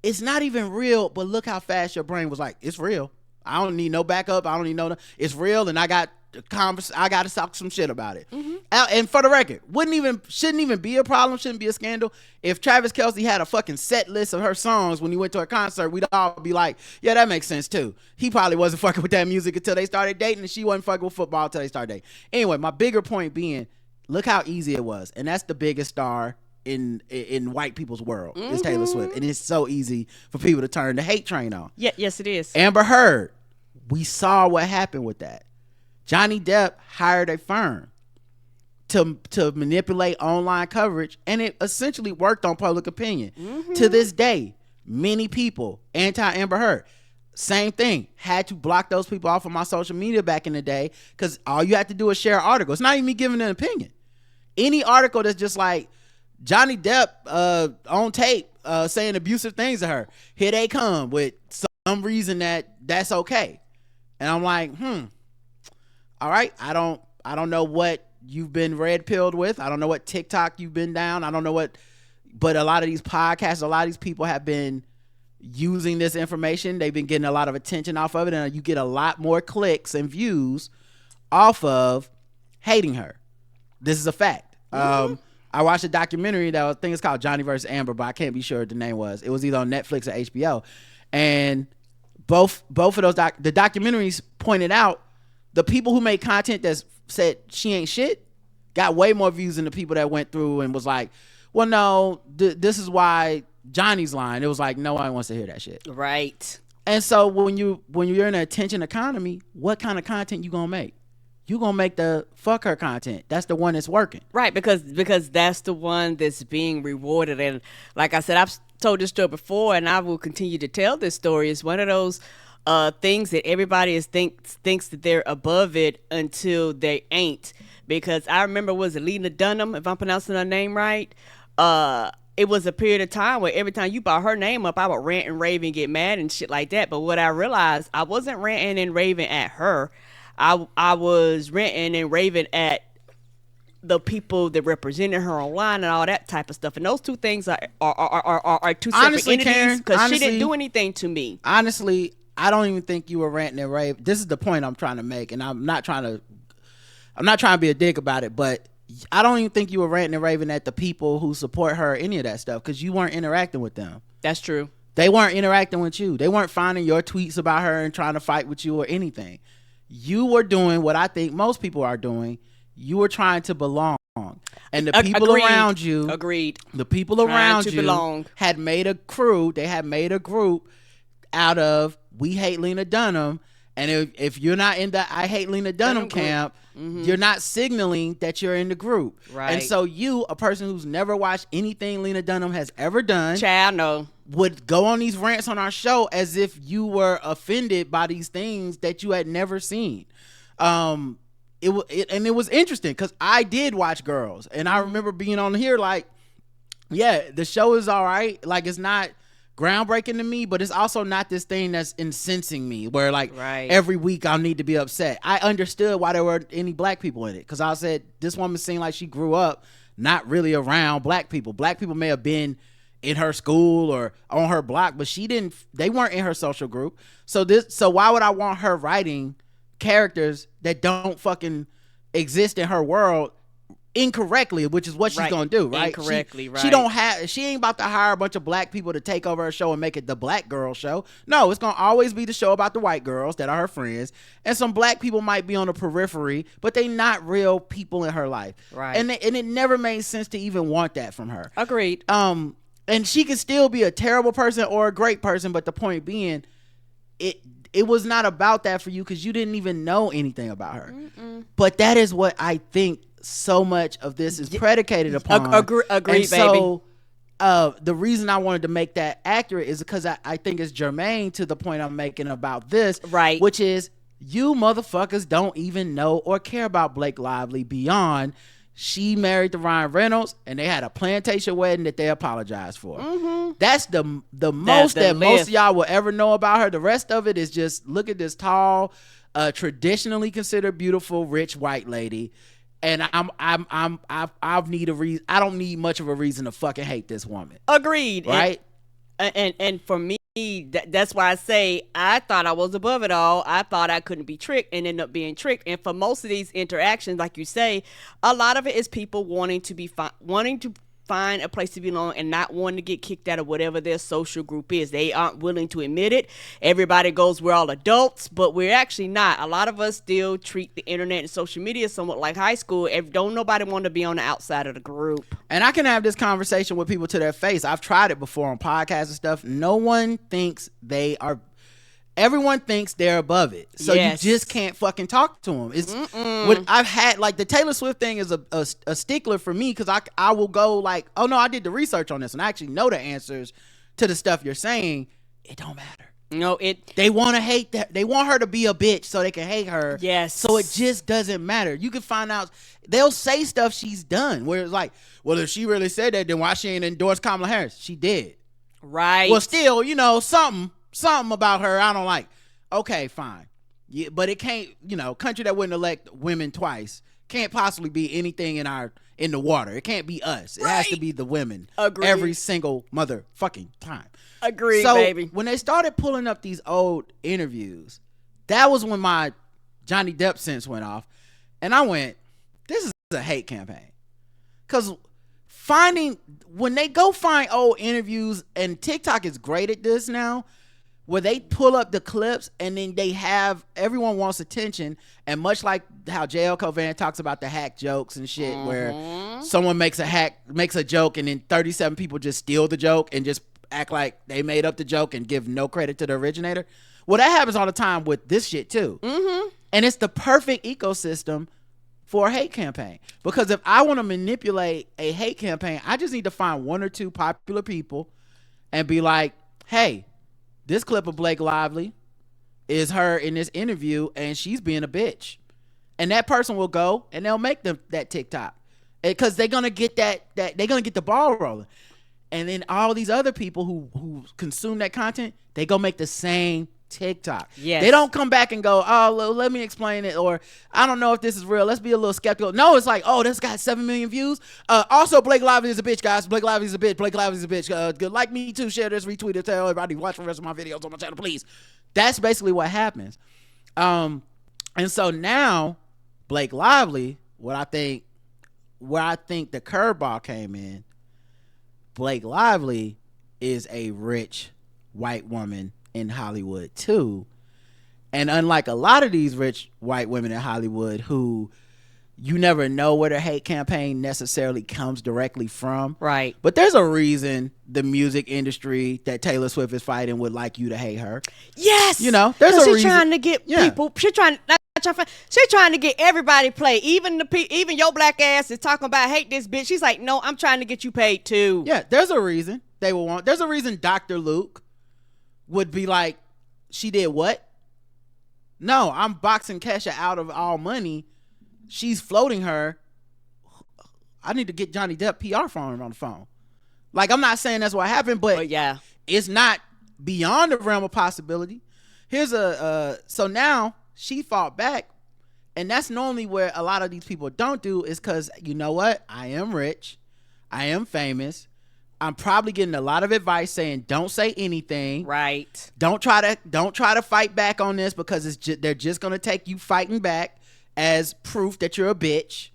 It's not even real, but look how fast your brain was like, it's real. I don't need no backup. I don't need it's real, and I got I got to talk some shit about it. And for the record, shouldn't even be a problem, shouldn't be a scandal. If Travis Kelce had a fucking set list of her songs when he went to a concert, we'd all be like, yeah, that makes sense too. He probably wasn't fucking with that music until they started dating, and she wasn't fucking with football until they started dating. Anyway, my bigger point being, look how easy it was. And that's the biggest star in white people's world is Taylor Swift. And it's so easy for people to turn the hate train on. Yeah, yes, it is. Amber Heard, we saw what happened with that. Johnny Depp hired a firm to manipulate online coverage, and it essentially worked on public opinion. To this day, many people, anti-Amber Heard, same thing, had to block those people off of my social media back in the day, because all you have to do is share an article. It's not even me giving an opinion. Any article that's just like Johnny Depp on tape saying abusive things to her, here they come with some reason that's okay. And I'm like, all right, I don't know what you've been red pilled with. I don't know what TikTok you've been down. I don't know but a lot of these podcasts, a lot of these people have been using this information. They've been getting a lot of attention off of it, and you get a lot more clicks and views off of hating her. This is a fact. I watched a documentary that I think it's called Johnny vs. Amber, but I can't be sure what the name was. It was either on Netflix or HBO. And both of those the documentaries pointed out the people who made content that said she ain't shit got way more views than the people that went through and was like, well, no, this is why Johnny's lying. It was like, no one wants to hear that shit. Right. And so when you're in an attention economy, what kind of content you gonna make? You gonna make the fuck her content. That's the one that's working. Right, because that's the one that's being rewarded. And like I said, I've told this story before, and I will continue to tell this story. It's one of those things that everybody thinks that they're above it until they ain't. Because I remember, was it Lena Dunham, if I'm pronouncing her name right? It was a period of time where every time you brought her name up, I would rant and rave and get mad and shit like that. But what I realized, I wasn't ranting and raving at her. I was ranting and raving at the people that represented her online and all that type of stuff. And those two things are two separate entities, because she didn't do anything to me. Honestly, I don't even think you were ranting and raving. This is the point I'm trying to make, and I'm not trying to be a dick about it, but I don't even think you were ranting and raving at the people who support her or any of that stuff, because you weren't interacting with them. That's true. They weren't interacting with you. They weren't finding your tweets about her and trying to fight with you or anything. You were doing what I think most people are doing. You were trying to belong. And the people around you, the people around you had made a crew. They had made a group out of "We Hate Lena Dunham." And if you're not in the "I Hate Lena Dunham" camp, you're not signaling that you're in the group. Right. And so you, a person who's never watched anything Lena Dunham has ever done, child, no, would go on these rants on our show as if you were offended by these things that you had never seen. It was interesting because I did watch Girls, and I remember being on here like, yeah, the show is all right. Like, it's not groundbreaking to me, but it's also not this thing that's incensing me where like every week I'll need to be upset. I understood why there were any black people in it, because I said this woman seemed like she grew up not really around black people. Black people may have been in her school or on her block, but they weren't in her social group. So why would I want her writing characters that don't fucking exist in her world incorrectly, which is what she's gonna do, right? Incorrectly, she ain't about to hire a bunch of black people to take over her show and make it the black girl show. No, it's gonna always be the show about the white girls that are her friends, and some black people might be on the periphery, but they not real people in her life, right? And it never made sense to even want that from her. Agreed. And she could still be a terrible person or a great person, but the point being, it was not about that for you, because you didn't even know anything about her. But that is what I think so much of this is predicated upon. Agreed, so, the reason I wanted to make that accurate is because I think it's germane to the point I'm making about this, right? Which is, you motherfuckers don't even know or care about Blake Lively beyond she married to Ryan Reynolds and they had a plantation wedding that they apologized for. That's the most that most of y'all will ever know about her. The rest of it is just, look at this tall, traditionally considered beautiful, rich white lady. And I need a reason. I don't need much of a reason to fucking hate this woman. Agreed. Right. And for me, that's why I say I thought I was above it all. I thought I couldn't be tricked and end up being tricked. And for most of these interactions, like you say, a lot of it is people wanting to find a place to belong and not wanting to get kicked out of whatever their social group is. They aren't willing to admit it. Everybody goes, we're all adults, but we're actually not. A lot of us still treat the internet and social media somewhat like high school. Don't nobody want to be on the outside of the group. And I can have this conversation with people to their face. I've tried it before on podcasts and stuff. No one thinks they are. Everyone thinks they're above it, so Yes. you just can't fucking talk to them. It's what I've had. Like the Taylor Swift thing is a stickler for me because I will go like, oh no, I did the research on this and I actually know the answers to the stuff you're saying. It don't matter. No, They want to hate that. They want her to be a bitch so they can hate her. Yes. So it just doesn't matter. You can find out. They'll say stuff she's done where it's like, well, if she really said that, then why she ain't endorsed Kamala Harris? She did. right. Well, still, something about her I don't like. Okay, fine. Yeah, but it can't, country that wouldn't elect women twice can't possibly be anything in the water. It can't be us. It has to be the women. Agreed. Every single motherfucking time. Agreed, So baby. when they started pulling up these old interviews, that was when my Johnny Depp sense went off. And I went, this is a hate campaign. Because when they go find old interviews, and TikTok is great at this now, where they pull up the clips and then everyone wants attention. And much like how JL Covan talks about the hack jokes and shit, where someone makes a joke and then 37 people just steal the joke and just act like they made up the joke and give no credit to the originator. Well, that happens all the time with this shit too. And it's the perfect ecosystem for a hate campaign. Because if I want to manipulate a hate campaign, I just need to find one or two popular people and be like, hey, this clip of Blake Lively is her in this interview and she's being a bitch. And that person will go and they'll make that TikTok. Because they're going to get they're going to get the ball rolling. And then all these other people who consume that content, they go make the same TikTok. Yes. They don't come back and go, oh, let me explain it, or I don't know if this is real. Let's be a little skeptical. No, it's like, oh, this got 7 million views. Also, Blake Lively is a bitch, guys. Blake Lively is a bitch. Blake Lively is a bitch. Good. Like me too. Share this, retweet it, tell everybody, watch the rest of my videos on my channel, please. That's basically what happens. And so now, Blake Lively, where I think the curveball came in, Blake Lively is a rich white woman in Hollywood too. And unlike a lot of these rich white women in Hollywood who you never know where their hate campaign necessarily comes directly from. Right. But there's a reason the music industry that Taylor Swift is fighting would like you to hate her. Yes. There's a she's reason. trying to get people. She's trying to get everybody play. Even your black ass is talking about hate this bitch. She's like, no, I'm trying to get you paid too. Yeah, there's a reason they will want. There's a reason Dr. Luke would be like, she did what? No, I'm boxing Kesha out of all money. She's floating her. I need to get Johnny Depp PR phone on the phone. Like, I'm not saying that's what happened, but yeah, it's not beyond the realm of possibility. Here's so now she fought back, and that's normally where a lot of these people don't do, is because, you know what? I am rich. I am famous. I'm probably getting a lot of advice saying don't say anything. right. Don't try to fight back on this because they're just gonna take you fighting back as proof that you're a bitch.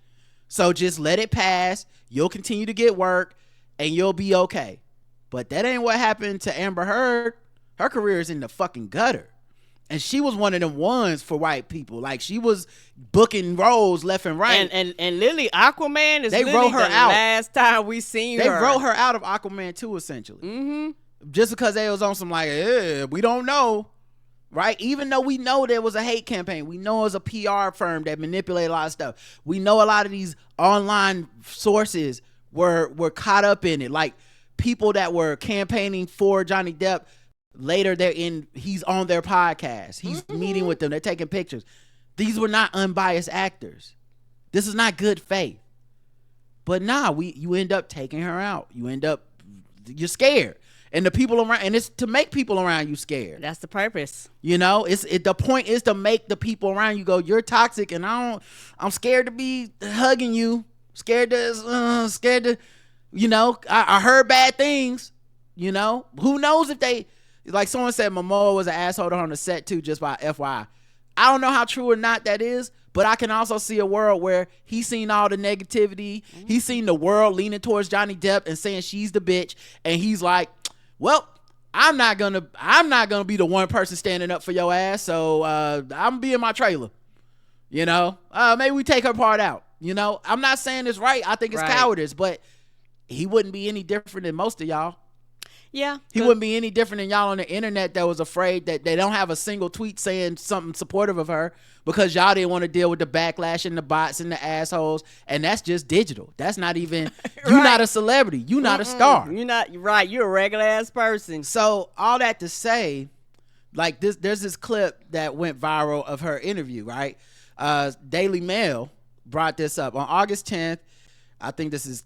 So just let it pass. You'll continue to get work and you'll be okay. But that ain't what happened to Amber Heard. Her career is in the fucking gutter. And she was one of them ones for white people. Like, she was booking roles left and right. And Lily Aquaman is They literally wrote her the out. last time we seen They her. wrote her out of Aquaman 2, essentially. Mm-hmm. Just because they was on some like, we don't know, right? Even though we know there was a hate campaign. We know it was a PR firm that manipulated a lot of stuff. We know a lot of these online sources were caught up in it. Like, people that were campaigning for Johnny Depp, later he's on their podcast. He's meeting with them. They're taking pictures. These were not unbiased actors. This is not good faith. But you end up taking her out. You're scared. And the people around, and it's to make people around you scared. That's the purpose. The point is to make the people around you go, you're toxic, and I'm scared to be hugging you. Scared to, I heard bad things. Who knows if they, like someone said Momoa was an asshole to her on the set too, just by FYI. I don't know how true or not that is, but I can also see a world where he's seen all the negativity. He's seen the world leaning towards Johnny Depp and saying she's the bitch, and he's like, well, I'm not gonna be the one person standing up for your ass, so I'm gonna be in my trailer. You know, maybe we take her part out. You know, I'm not saying it's right. I think it's cowardice, but he wouldn't be any different than most of y'all. Yeah. He wouldn't be any different than y'all on the internet that was afraid that they don't have a single tweet saying something supportive of her because y'all didn't want to deal with the backlash and the bots and the assholes. And that's just digital. That's not even, you're not a celebrity. You're not a star. You're not, right. You're a regular ass person. So all that to say, like there's this clip that went viral of her interview, right? Daily Mail brought this up on August 10th. I think this is,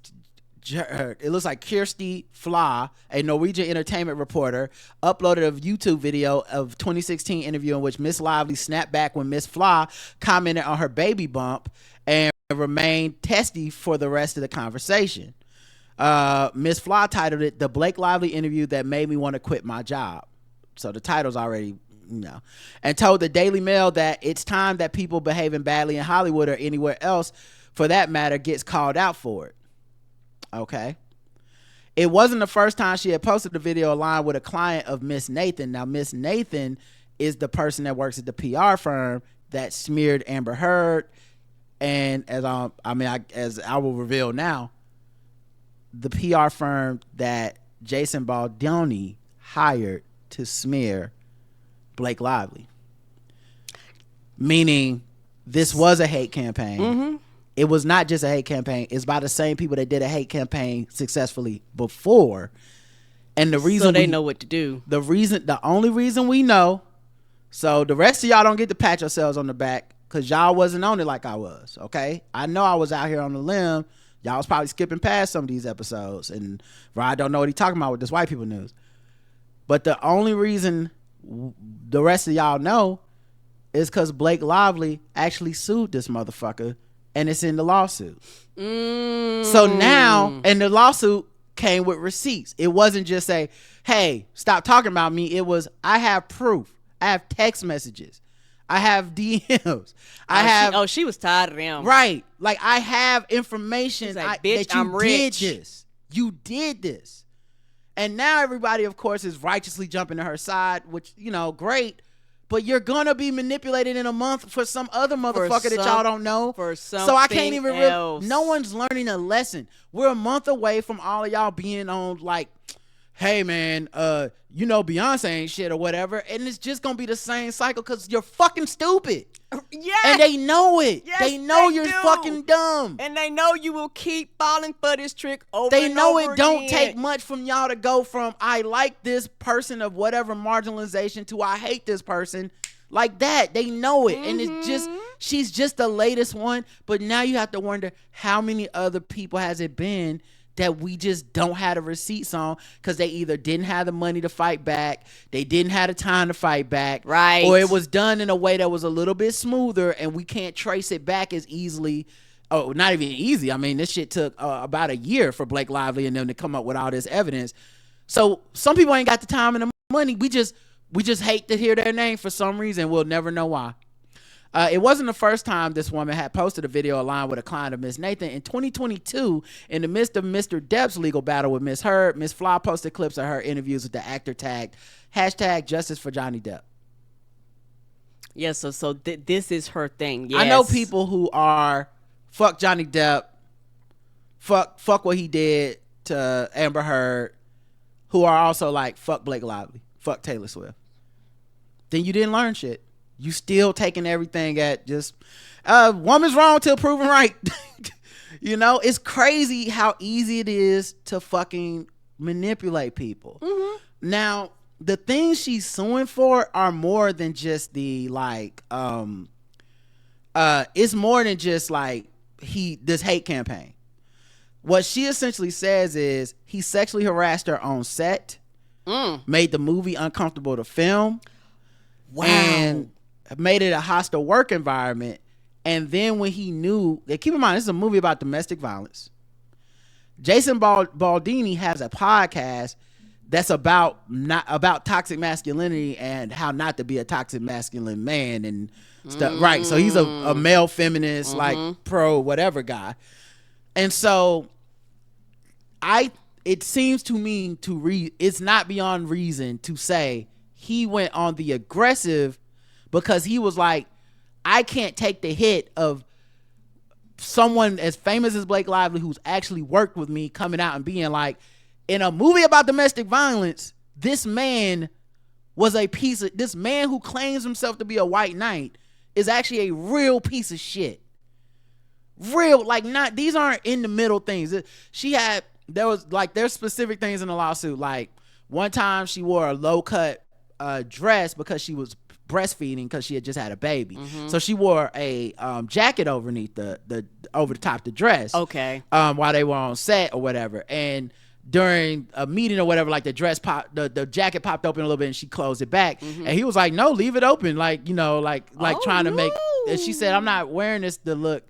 it looks like Kirsty Fla, a Norwegian entertainment reporter, uploaded a YouTube video of 2016 interview in which Miss Lively snapped back when Miss Fla commented on her baby bump and remained testy for the rest of the conversation. Miss Fla titled it "The Blake Lively Interview That Made Me Want to Quit My Job." So the title's already, and told the Daily Mail that it's time that people behaving badly in Hollywood or anywhere else for that matter gets called out for it. Okay. It wasn't the first time she had posted the video aligned with a client of Miss Nathan. Now, Miss Nathan is the person that works at the PR firm that smeared Amber Heard. And as I will reveal now, the PR firm that Jason Baldoni hired to smear Blake Lively. Meaning this was a hate campaign. Mm-hmm. It was not just a hate campaign. It's by the same people that did a hate campaign successfully before. And the reason, so they know what to do. The only reason we know, so the rest of y'all don't get to pat yourselves on the back because y'all wasn't on it like I was, okay? I know I was out here on the limb. Y'all was probably skipping past some of these episodes. And Rod don't know what he talking about with this white people news. But the only reason the rest of y'all know is because Blake Lively actually sued this motherfucker. And it's in the lawsuit. So now, and the lawsuit came with receipts. It wasn't just say, hey, stop talking about me. It was, I have proof. I have text messages. I have DMs. She was tired of them. Right. Like, I have information like, bitch, that you I'm rich. did this. You did this. And now everybody, of course, is righteously jumping to her side, which, great. But you're gonna be manipulated in a month for some other motherfucker that y'all don't know. For something so I can't even. else. No one's learning a lesson. We're a month away from all of y'all being on like, hey man, Beyonce ain't shit or whatever, and it's just gonna be the same cycle because you're fucking stupid. Yeah, and they know it. Yes, they know you're do. fucking dumb, and they know you will keep falling for this trick over. They and know over it don't again. take much from y'all to go from I like this person of whatever marginalization to I hate this person. Like that, they know it. And it's just, she's just the latest one. But now you have to wonder how many other people has it been that we just don't have the receipts on because they either didn't have the money to fight back, they didn't have the time to fight back, right? Or it was done in a way that was a little bit smoother and we can't trace it back as easily. Oh, not even easy. I mean, this shit took about a year for Blake Lively and them to come up with all this evidence. So some people ain't got the time and the money. We just hate to hear their name for some reason. We'll never know why. It wasn't the first time this woman had posted a video aligned with a client of Miss Nathan. In 2022, in the midst of Mr. Depp's legal battle with Miss Heard, Miss Fly posted clips of her interviews with the actor tagged #Justice for Johnny Depp. Yeah, so this is her thing. Yes. I know people who are fuck Johnny Depp, fuck what he did to Amber Heard, who are also like fuck Blake Lively, fuck Taylor Swift. Then you didn't learn shit. You still taking everything at just woman's wrong till proven right. It's crazy how easy it is to fucking manipulate people. Mm-hmm. Now, the things she's suing for are more than just the like it's more than just like this hate campaign. What she essentially says is he sexually harassed her on set, made the movie uncomfortable to film. Wow. And made it a hostile work environment. And then when he knew, keep in mind, this is a movie about domestic violence. Jason Baldini has a podcast that's about toxic masculinity and how not to be a toxic masculine man and stuff. Right. So he's a male feminist, like pro whatever guy. And so it seems to me it's not beyond reason to say he went on the aggressive because he was like, I can't take the hit of someone as famous as Blake Lively, who's actually worked with me, coming out and being like, in a movie about domestic violence, this man who claims himself to be a white knight is actually a real piece of shit. Real, like, not, these aren't in the middle things. There's specific things in the lawsuit. Like, one time she wore a low cut dress because she was breastfeeding because she had just had a baby. So she wore a jacket underneath over the top the dress. Okay. While they were on set or whatever. And during a meeting or whatever, like the jacket popped open a little bit and she closed it back. And he was like, no, leave it open. Like, you know, trying to make, and she said, I'm not wearing this to look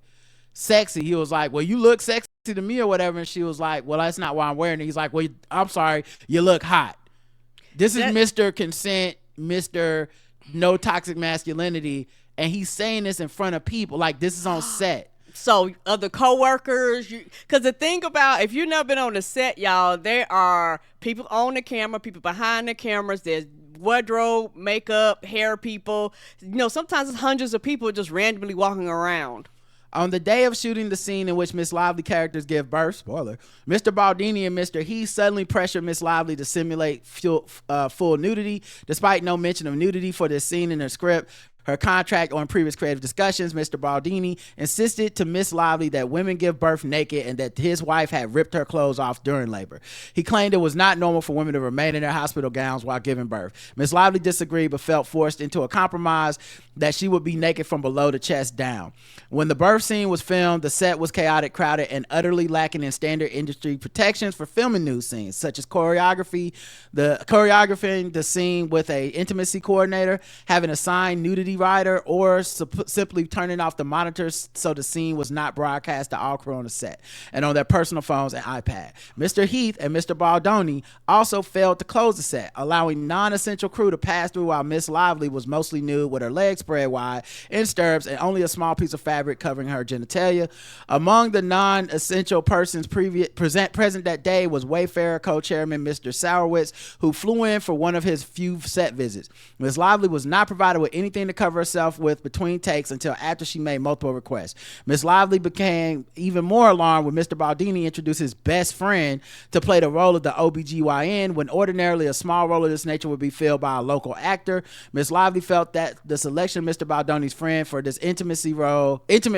sexy. He was like, well, you look sexy to me or whatever. And she was like, well, that's not why I'm wearing it. He's like, well, I'm sorry, you look hot. This is Mr. Consent, Mr. No toxic masculinity. And he's saying this in front of people. Like, this is on set. So other coworkers, because the thing about, if you've never been on the set, y'all, there are people on the camera, people behind the cameras. There's wardrobe, makeup, hair people. You know, sometimes it's hundreds of people just randomly walking around. On the day of shooting the scene in which Miss Lively characters give birth, spoiler, Mr. Baldini and Mr. Heath suddenly pressured Miss Lively to simulate full nudity. Despite no mention of nudity for this scene in her script, her contract, or in previous creative discussions, Mr. Baldini insisted to Miss Lively that women give birth naked and that his wife had ripped her clothes off during labor. He claimed it was not normal for women to remain in their hospital gowns while giving birth. Miss Lively disagreed but felt forced into a compromise that she would be naked from below the chest down. When the birth scene was filmed, the set was chaotic, crowded, and utterly lacking in standard industry protections for filming nude scenes, such as choreographing the scene with a intimacy coordinator, having assigned nudity rider, or simply turning off the monitors so the scene was not broadcast to all crew on the set and on their personal phones and iPad. Mr. Heath and Mr. Baldoni also failed to close the set, allowing non-essential crew to pass through while Miss Lively was mostly nude with her legs spread wide in stirrups and only a small piece of fabric covering her genitalia. Among the non-essential persons present that day was Wayfarer co-chairman Mr. Sourwitz, who flew in for one of his few set visits. Miss Lively was not provided with anything to cover herself with between takes until after she made multiple requests. Miss Lively became even more alarmed when Mr. Baldini introduced his best friend to play the role of the OBGYN, when ordinarily a small role of this nature would be filled by a local actor. Miss Lively felt that the selection of Mr. Baldoni's friend for this intimate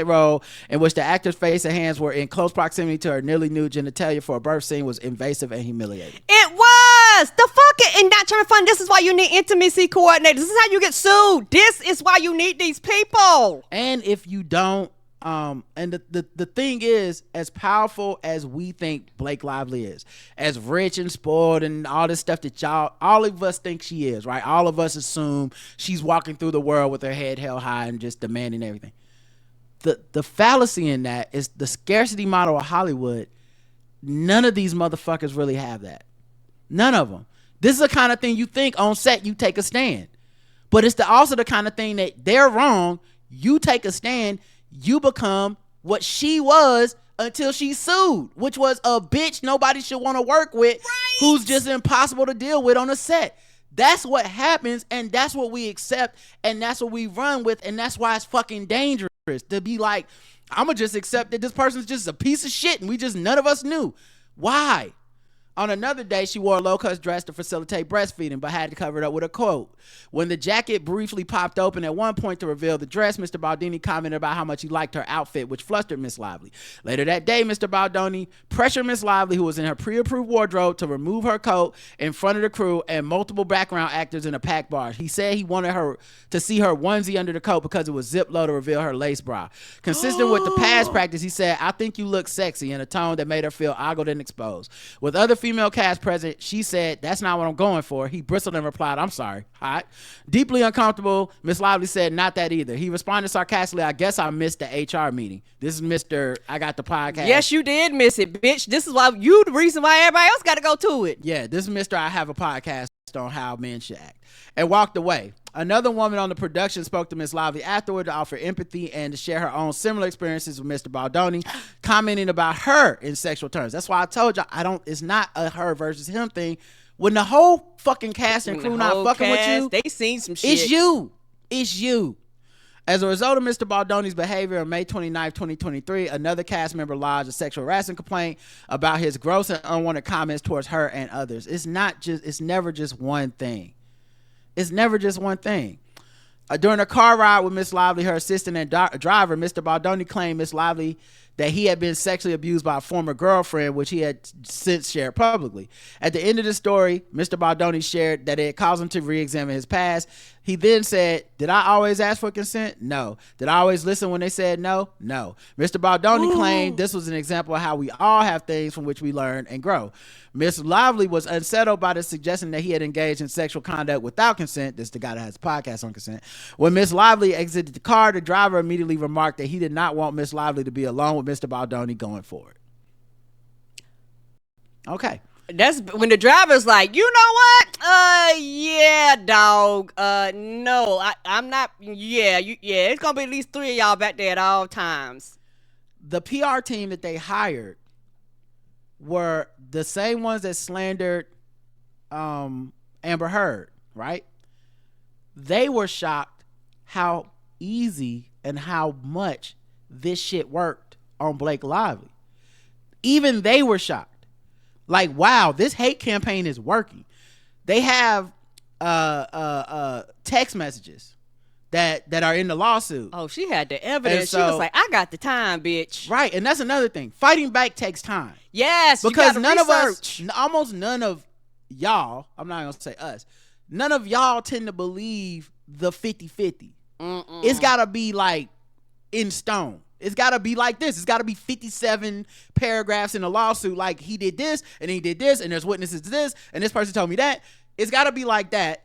role in which the actor's face and hands were in close proximity to her nearly nude genitalia for a birth scene was invasive and humiliating. It was the fucking, and not trying to find. This is why you need intimacy coordinators. This is how you get sued. This is why you need these people. And if you don't, and the thing is, as powerful as we think Blake Lively is, as rich and spoiled and all this stuff that all of us think she is, right? All of us assume she's walking through the world with her head held high and just demanding everything. The fallacy in that is the scarcity model of Hollywood. None of these motherfuckers really have that. None of them. This is the kind of thing you think on set you take a stand. But it's also the kind of thing that they're wrong. You take a stand, you become what she was until she's sued, which was a bitch nobody should want to work with, right, who's just impossible to deal with on a set. That's what happens, and that's what we accept, and that's what we run with, and that's why it's fucking dangerous to be like, I'm gonna just accept that this person's just a piece of shit and none of us knew. Why? On another day, she wore a low-cut dress to facilitate breastfeeding, but had to cover it up with a coat. When the jacket briefly popped open at one point to reveal the dress, Mr. Baldini commented about how much he liked her outfit, which flustered Miss Lively. Later that day, Mr. Baldini pressured Miss Lively, who was in her pre-approved wardrobe, to remove her coat in front of the crew and multiple background actors in a packed bar. He said he wanted her to see her onesie under the coat because it was zip low to reveal her lace bra. Consistent with the past practice, he said, I think you look sexy, in a tone that made her feel ogled and exposed. With other female female cast present. She said, "That's not what I'm going for." He bristled and replied, "I'm sorry." Hot. Deeply uncomfortable, Miss Lively said, "Not that either." He responded sarcastically, "I guess I missed the HR meeting." This is Mr. I got the podcast. Yes, you did miss it, bitch. This is why you the reason why everybody else got to go to it. Yeah, this is Mr. I have a podcast on how men should act. And walked away. Another woman on the production spoke to Miss Lively afterward to offer empathy and to share her own similar experiences with Mr. Baldoni, commenting about her in sexual terms. That's why I told y'all it's not a her versus him thing. When the whole fucking cast and crew not fucking with you, they seen some shit. It's you. It's you. As a result of Mr. Baldoni's behavior on May 29, 2023, another cast member lodged a sexual harassment complaint about his gross and unwanted comments towards her and others. It's never just one thing. It's never just one thing. During a car ride with Miss Lively, her assistant and driver, Mr. Baldoni claimed Miss Lively that he had been sexually abused by a former girlfriend, which he had since shared publicly. At the end of the story, Mr. Baldoni shared that it caused him to re-examine his past. He then said, "Did I always ask for consent? No. Did I always listen when they said no? No." Mr. Baldoni claimed this was an example of how we all have things from which we learn and grow. Miss Lively was unsettled by the suggestion that he had engaged in sexual conduct without consent. This is the guy that has a podcast on consent. When Miss Lively exited the car, the driver immediately remarked that he did not want Miss Lively to be alone with Mr. Baldoni going forward. Okay. That's when the driver's like, you know what? Yeah, dog. No, I'm not. Yeah, it's gonna be at least 3 of y'all back there at all times. The PR team that they hired were the same ones that slandered Amber Heard, right? They were shocked how easy and how much this shit worked on Blake Lively. Even they were shocked. Like, wow, this hate campaign is working. They have text messages that are in the lawsuit. Oh, she had the evidence. She was like, I got the time, bitch. Right, and that's another thing. Fighting back takes time. Yes, because you gotta research. Almost none of y'all, I'm not going to say us, none of y'all tend to believe the 50-50. It's got to be like in stone. It's got to be like this. It's got to be 57 paragraphs in a lawsuit. Like, he did this and he did this and there's witnesses to this and this person told me that. It's got to be like that.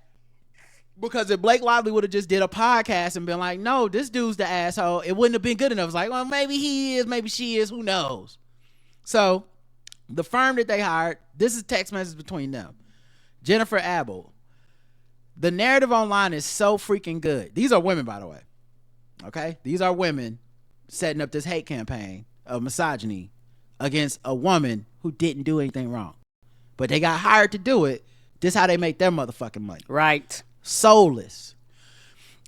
Because if Blake Lively would have just did a podcast and been like, no, this dude's the asshole, it wouldn't have been good enough. It's like, well, maybe he is, maybe she is, who knows? So the firm that they hired, this is text messages between them. Jennifer Abel. The narrative online is so freaking good. These are women, by the way. Okay? These are women setting up this hate campaign of misogyny against a woman who didn't do anything wrong. But they got hired to do it. This is how they make their motherfucking money. Right. Soulless.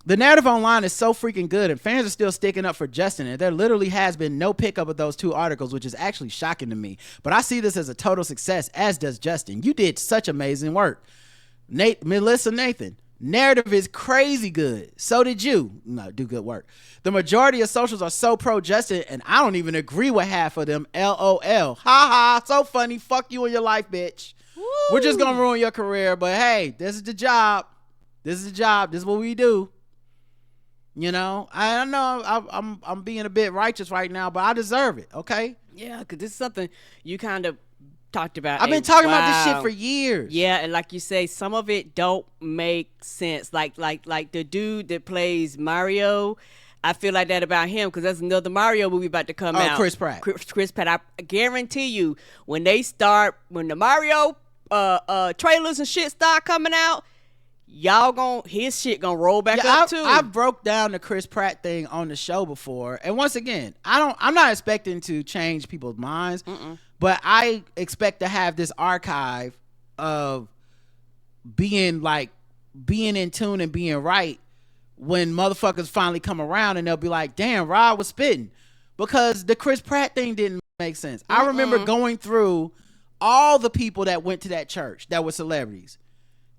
The narrative online is so freaking good and fans are still sticking up for Justin, and there literally has been no pickup of those 2 articles, which is actually shocking to me. But I see this as a total success, as does Justin. You did such amazing work. Melissa Nathan. Narrative is crazy good. So did you. No, do good work. The majority of socials are so pro Justin, and I don't even agree with half of them. LOL. Ha ha. So funny. Fuck you in your life, bitch. Woo. We're just gonna ruin your career, but hey, this is the job. This is the job. This is what we do. You know, I know I'm being a bit righteous right now, but I deserve it. Okay. Yeah, because this is something you kind of talked about. I've been talking about this shit for years. Yeah, and like you say, some of it don't make sense. Like the dude that plays Mario, I feel like that about him because there's another Mario movie about to come out. Chris Pratt. Chris Pratt. I guarantee you, when the Mario trailers and shit start coming out, his shit gonna roll back up too. I broke down the Chris Pratt thing on the show before, and once again, I'm not expecting to change people's minds. But I expect to have this archive of being in tune and being right when motherfuckers finally come around and they'll be like, damn, Rod was spitting. Because the Chris Pratt thing didn't make sense. I remember going through all the people that went to that church that were celebrities.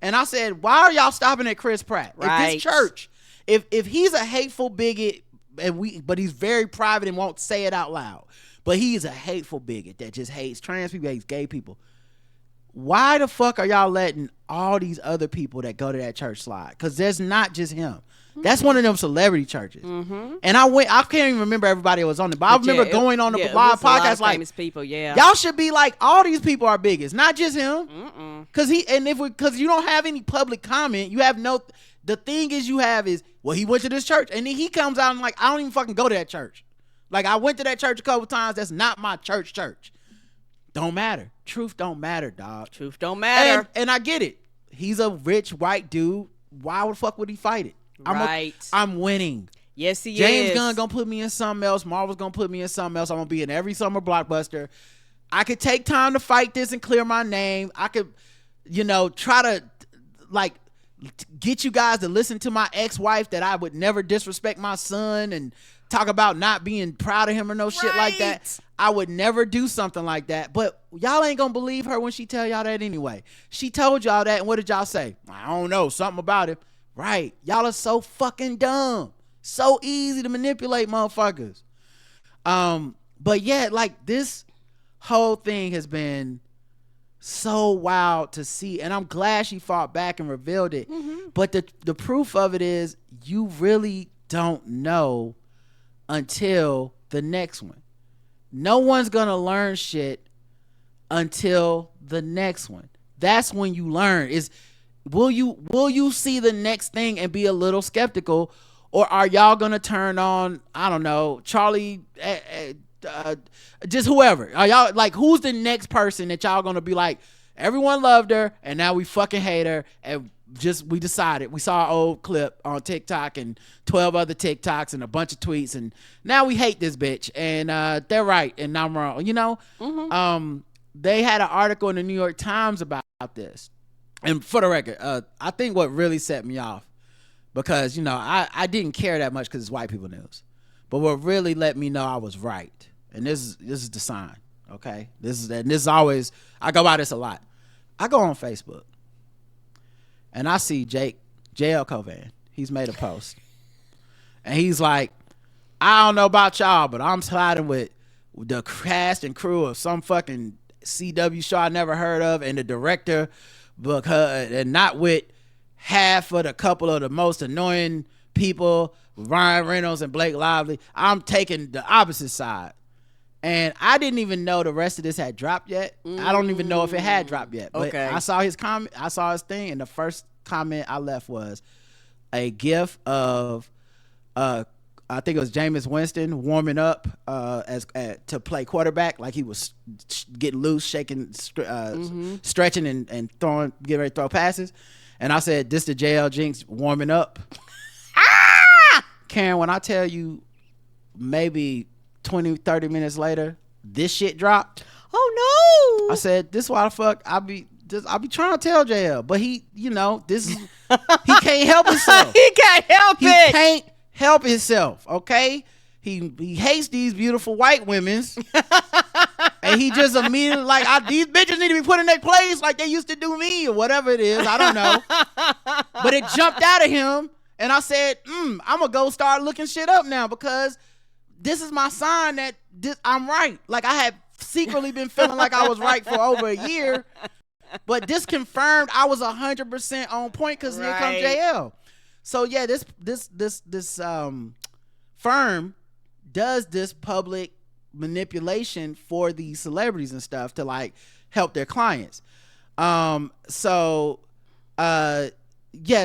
And I said, why are y'all stopping at Chris Pratt? Right. If this church, if he's a hateful bigot, but he's very private and won't say it out loud, but he's a hateful bigot that just hates trans people, hates gay people. why the fuck are y'all letting all these other people that go to that church slide? Because there's not just him. That's one of them celebrity churches. And I can't even remember everybody that was on it, but I remember going on the live podcast like, famous people, y'all should be like, all these people are biggest, not just him. Because you don't have any public comment, you have no, the thing is you have is, well, he went to this church, and then he comes out and like, I don't even fucking go to that church. Like, I went to that church a couple times, that's not my church. Don't matter. Truth don't matter, dog. Truth don't matter. And I get it. He's a rich white dude. Why the fuck would he fight it? I'm winning. Yes, he James is. Gunn gonna put me in something else. Marvel's gonna put me in something else. I'm gonna be in every summer blockbuster. I could take time to fight this and clear my name. I could, try to like get you guys to listen to my ex-wife that I would never disrespect my son and talk about not being proud of him or no shit like that. I would never do something like that. But y'all ain't gonna believe her when she tell y'all that anyway. She told y'all that, and what did y'all say? I don't know, something about it. Right. Y'all are so fucking dumb. So easy to manipulate motherfuckers. But yeah, like this whole thing has been so wild to see, and I'm glad she fought back and revealed it. But the proof of it is you really don't know until the next one. No one's gonna learn shit until the next one. That's when you learn. Will you see the next thing and be a little skeptical, or are y'all gonna turn on, I don't know, Charlie, just whoever? Are y'all like, who's the next person that y'all gonna be like, everyone loved her and now we fucking hate her, and we decided, we saw an old clip on TikTok and 12 other TikToks and a bunch of tweets, and now we hate this bitch, and they're right and I'm wrong, They had an article in the New York Times about this. And for the record, I think what really set me off, because, I didn't care that much because it's white people news, but what really let me know I was right, and this is the sign, okay? This is always, I go by this a lot. I go on Facebook, and I see JL Covan. He's made a post, and he's like, I don't know about y'all, but I'm siding with the cast and crew of some fucking CW show I never heard of, and the director, and not with half of the couple of the most annoying people, Ryan Reynolds and Blake Lively. I'm taking the opposite side. And I didn't even know the rest of this had dropped yet. I don't even know if it had dropped yet. But Okay. I saw his comment, I saw his thing, and the first comment I left was a gif of I think it was Jameis Winston warming up to play quarterback, like he was getting loose, shaking, stretching, and throwing, getting ready to throw passes. And I said, "This the JL Jinx warming up." Karen, when I tell you, maybe 20, 30 minutes later, this shit dropped. Oh no! I said, "This why the fuck I be trying to tell JL, but he, this is he can't help himself. He can't help He it. can't help himself, okay? He hates these beautiful white women's, and he just immediately like, these bitches need to be put in their place like they used to do me, or whatever it is. I don't know, but it jumped out of him, and I said, I'm gonna go start looking shit up now, because this is my sign that I'm right. Like, I had secretly been feeling like I was right for over a year, but this confirmed I was 100% on point, because here comes JL. So yeah, this firm does this public manipulation for these celebrities and stuff to like help their clients. Yeah,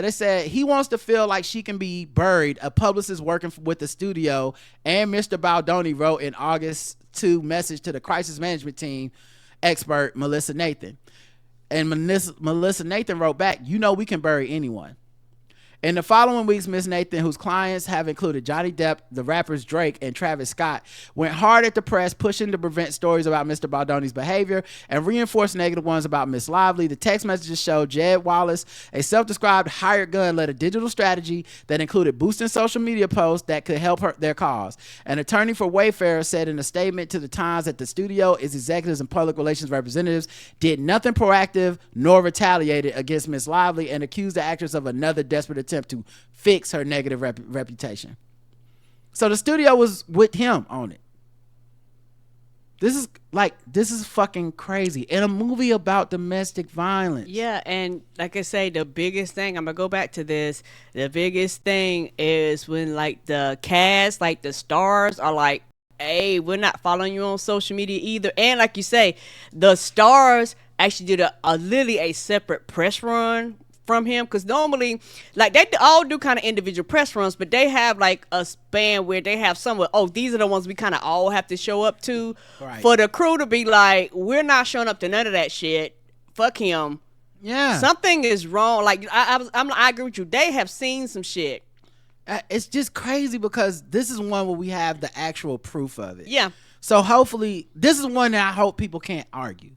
they said he wants to feel like she can be buried. A publicist working with the studio and Mr. Baldoni wrote in August 2 message to the crisis management team expert Melissa Nathan. And Melissa Nathan wrote back, we can bury anyone. In the following weeks, Ms. Nathan, whose clients have included Johnny Depp, the rappers Drake, and Travis Scott, went hard at the press, pushing to prevent stories about Mr. Baldoni's behavior and reinforce negative ones about Ms. Lively. The text messages show Jed Wallace, a self-described hired gun, led a digital strategy that included boosting social media posts that could help their cause. An attorney for Wayfair said in a statement to the Times that the studio, its executives, and public relations representatives did nothing proactive nor retaliated against Ms. Lively, and accused the actress of another desperate attempt to fix her negative reputation. So the studio was with him on it. This is fucking crazy. In a movie about domestic violence. Yeah, and like I say, the biggest thing, I'm gonna go back to this. The biggest thing is when like the cast, like the stars are like, hey, we're not following you on social media either. And like you say, the stars actually did literally a separate press run from him, because normally like they all do kind of individual press runs, but they have like a span where they have someone, oh, these are the ones we kind of all have to show up to, right, for the crew to be like, we're not showing up to none of that shit, fuck him. Yeah, something is wrong. Like I agree with you, they have seen some shit. It's just crazy because this is one where we have the actual proof of it. Yeah, so hopefully this is one that I hope people can't argue.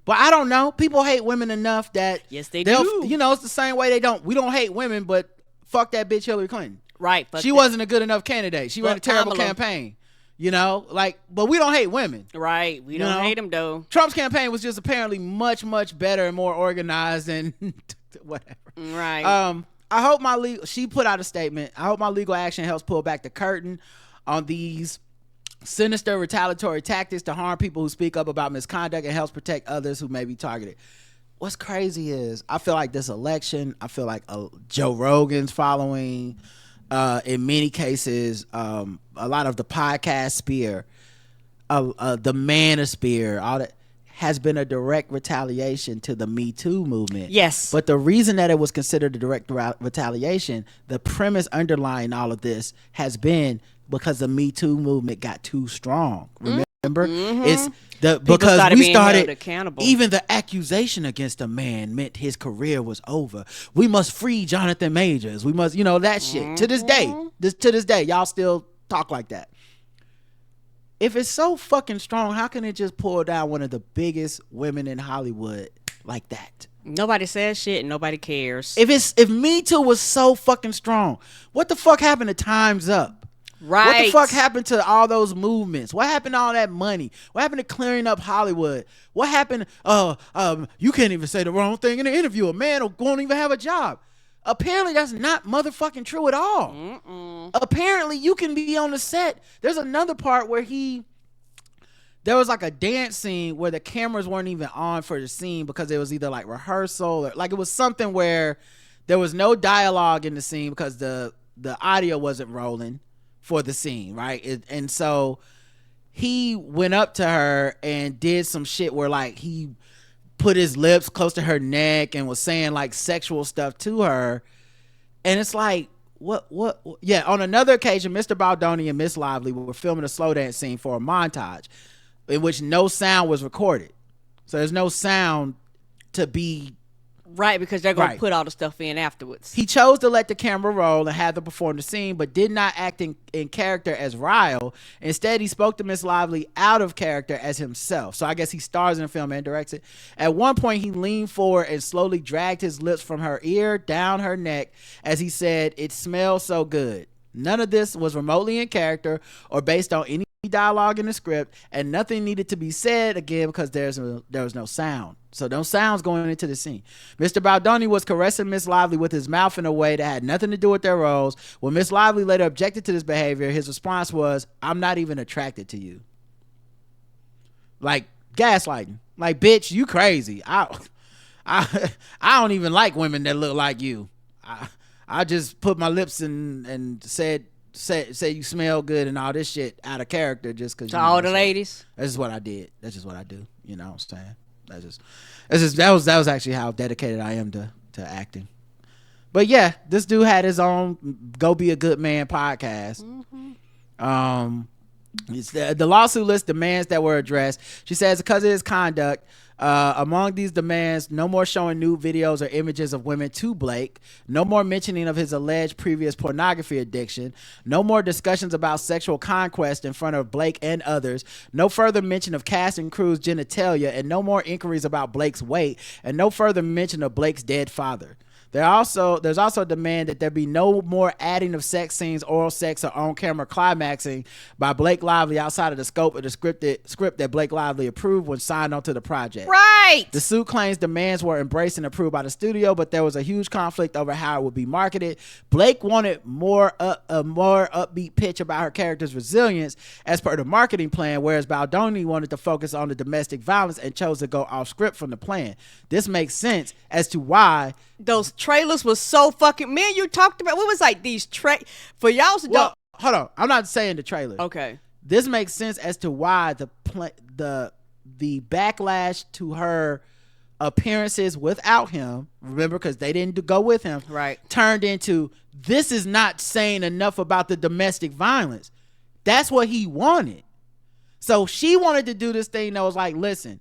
But I don't know. People hate women enough that yes, they do. You know, it's the same way we don't hate women, but fuck that bitch Hillary Clinton. Right. She wasn't a good enough candidate. She ran a terrible campaign. You know, like, but we don't hate women. Right. We don't hate them though. Trump's campaign was just apparently much, much better and more organized and whatever. Right. I hope she put out a statement. I hope my legal action helps pull back the curtain on these sinister retaliatory tactics to harm people who speak up about misconduct and helps protect others who may be targeted. What's crazy is I feel like this election, I feel like Joe Rogan's following, in many cases, a lot of the podcast sphere, the manosphere, all that has been a direct retaliation to the Me Too movement. Yes. But the reason that it was considered a direct retaliation, the premise underlying all of this has been because the Me Too movement got too strong. Remember? Mm-hmm. It's because we started even the accusation against a man meant his career was over. We must free Jonathan Majors. We must, that shit. Mm-hmm. To this day, y'all still talk like that. If it's so fucking strong, how can it just pull down one of the biggest women in Hollywood like that? Nobody says shit and nobody cares. If Me Too was so fucking strong, what the fuck happened to Time's Up? Right. What the fuck happened to all those movements? What happened to all that money? What happened to clearing up Hollywood? What happened? You can't even say the wrong thing in an interview. A man won't even have a job. Apparently that's not motherfucking true at all. Mm-mm. Apparently you can be on the set. There's another part where there was like a dance scene where the cameras weren't even on for the scene because it was either like rehearsal or like it was something where there was no dialogue in the scene because the audio wasn't rolling for the scene, right? And so he went up to her and did some shit where like he put his lips close to her neck and was saying like sexual stuff to her. And it's like, what? Yeah, on another occasion, Mr. Baldoni and Miss Lively were filming a slow dance scene for a montage in which no sound was recorded. So there's no sound to be... Right, because they're going to put all the stuff in afterwards. He chose to let the camera roll and have them perform the scene, but did not act in character as Ryle. Instead, he spoke to Miss Lively out of character as himself. So I guess he stars in the film and directs it. At one point, he leaned forward and slowly dragged his lips from her ear down her neck as he said, "It smells so good." None of this was remotely in character or based on any dialogue in the script, and nothing needed to be said again because there was no sound. So no sounds going into the scene. Mr. Baldoni was caressing Miss Lively with his mouth in a way that had nothing to do with their roles. When Miss Lively later objected to this behavior, his response was, "I'm not even attracted to you." Like gaslighting. Like, bitch, you crazy. I don't even like women that look like you. I just put my lips and said you smell good and all this shit out of character just because. To all the ladies. That's just what I did. That's just what I do. You know what I'm saying? That was actually how dedicated I am to acting. But yeah, this dude had his own "Go Be a Good Man" podcast. Mm-hmm. It's the lawsuit lists demands that were addressed. She says because of his conduct, among these demands, no more showing nude videos or images of women to Blake, no more mentioning of his alleged previous pornography addiction, no more discussions about sexual conquest in front of Blake and others, no further mention of cast and crew's genitalia, and no more inquiries about Blake's weight, and no further mention of Blake's dead father. There's also a demand that there be no more adding of sex scenes, oral sex, or on-camera climaxing by Blake Lively outside of the scope of the script that Blake Lively approved when signed onto the project. Right. Right. The suit claims demands were embraced and approved by the studio, but there was a huge conflict over how it would be marketed. Blake wanted a more upbeat pitch about her character's resilience as per the marketing plan, whereas Baldoni wanted to focus on the domestic violence and chose to go off script from the plan. This makes sense as to why those trailers was so fucking. Me and you talked about. What was like these for y'all to well, hold on. I'm not saying the trailer. Okay. This makes sense as to why the backlash to her appearances without him, remember, because they didn't go with him, right, turned into this is not saying enough about the domestic violence. That's what he wanted. So she wanted to do this thing that was like, listen,